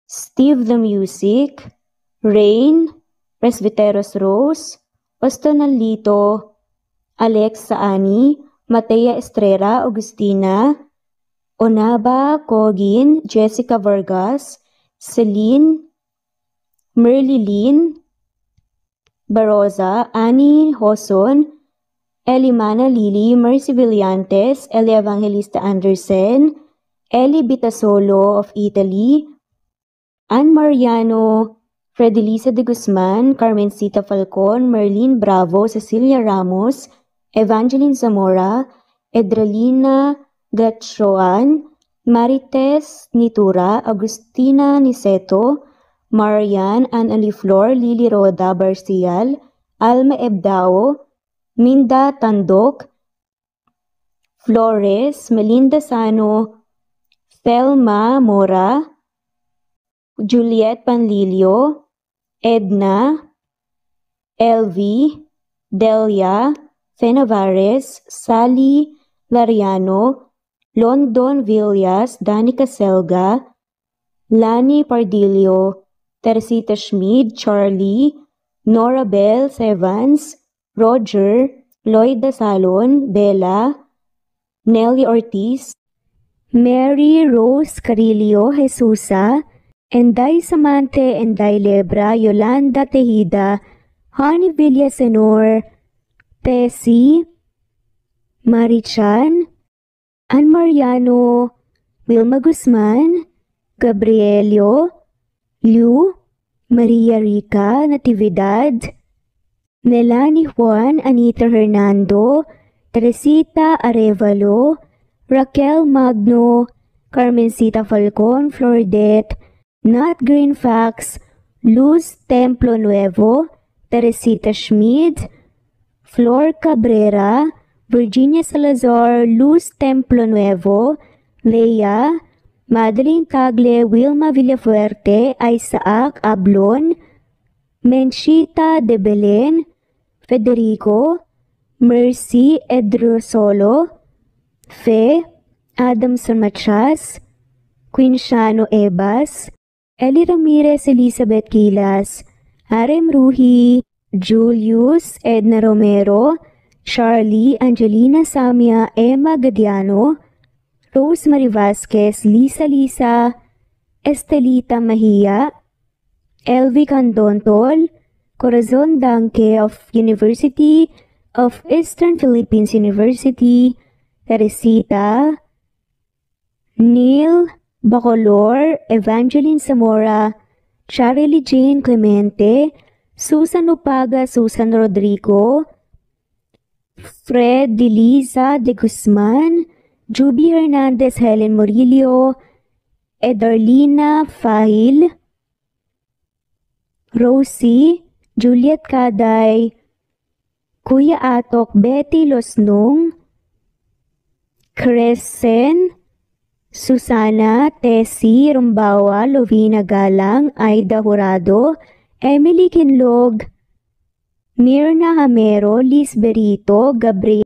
S1: Steve the Music, Rain, Presbyteros Rose, Ostonalito, Alexa Ani, Matea Estrera, Agustina, Onaba Cogin, Jessica Vargas, Celine, Merlilyn Baroza, Annie Hoson, Elimana Lili, Mercy Villantes, Eli Evangelista Anderson, Eli Bitasolo of Italy, Ann Mariano, Fredelisa de Guzman, Carmencita Falcon, Merlin Bravo, Cecilia Ramos, Evangeline Zamora, Edralina Gatchoan, Marites Nitura, Agustina Niceto, Marian, Ann Aliflor, Lily Roda Barcial, Alma Ebdao, Minda Tandok, Flores, Melinda Sano, Thelma Mora, Juliet Panlilio, Edna, Elvie, Delia, Fenavares, Sally Lariano, London Villas, Danica Selga, Lani Pardillo, Teresita Schmid, Charlie, Nora Bell Evans, Roger, Lloyd Dasalon, Bella, Nelly Ortiz, Mary Rose Carillo Jesusa, Enday Samante, Enday Lebra, Yolanda Tejida, Honey Villasenor, Tessie, Marichan, Ann Mariano, Wilma Guzman, Gabrielio, Liu, Maria Rica Natividad, Melanie Juan, Anita Hernando, Teresita Arevalo, Raquel Magno, Carmencita Falcon, Flordet, Nat Greenfax, Luz Templo Nuevo, Teresita Schmid, Flor Cabrera, Virginia Salazar, Luz Templo Nuevo, Leia, Madeline Tagle, Wilma Villafuerte, Isaac Ablon, Menchita de Belen, Federico, Mercy Edrosolo, Fe, Adamson Machas, Quinshano Ebas, Eli Ramirez Elizabeth Gilas, Arem Ruhi, Julius Edna Romero, Charlie Angelina Samia, Emma Gadiano, Rosemary Vasquez, Lisa, Estelita Mahia, Elvi Candontol, Corazon Danke of University of Eastern Philippines University, Teresita, Neil Bacolor, Evangeline Zamora, Charlie Jane Clemente, Susan Upaga, Susan Rodrigo, Fred Deliza de Guzman, Juby Hernandez, Helen Murillo, Edarlina Fahil, Rosie, Juliet Kaday, Kuya Atok, Betty Losnong, Crescen, Susana, Tessie Rumbawa, Lovina Galang, Aida Jurado, Emily Kinlog, Mirna Hamero, Liz Berito, Gabriel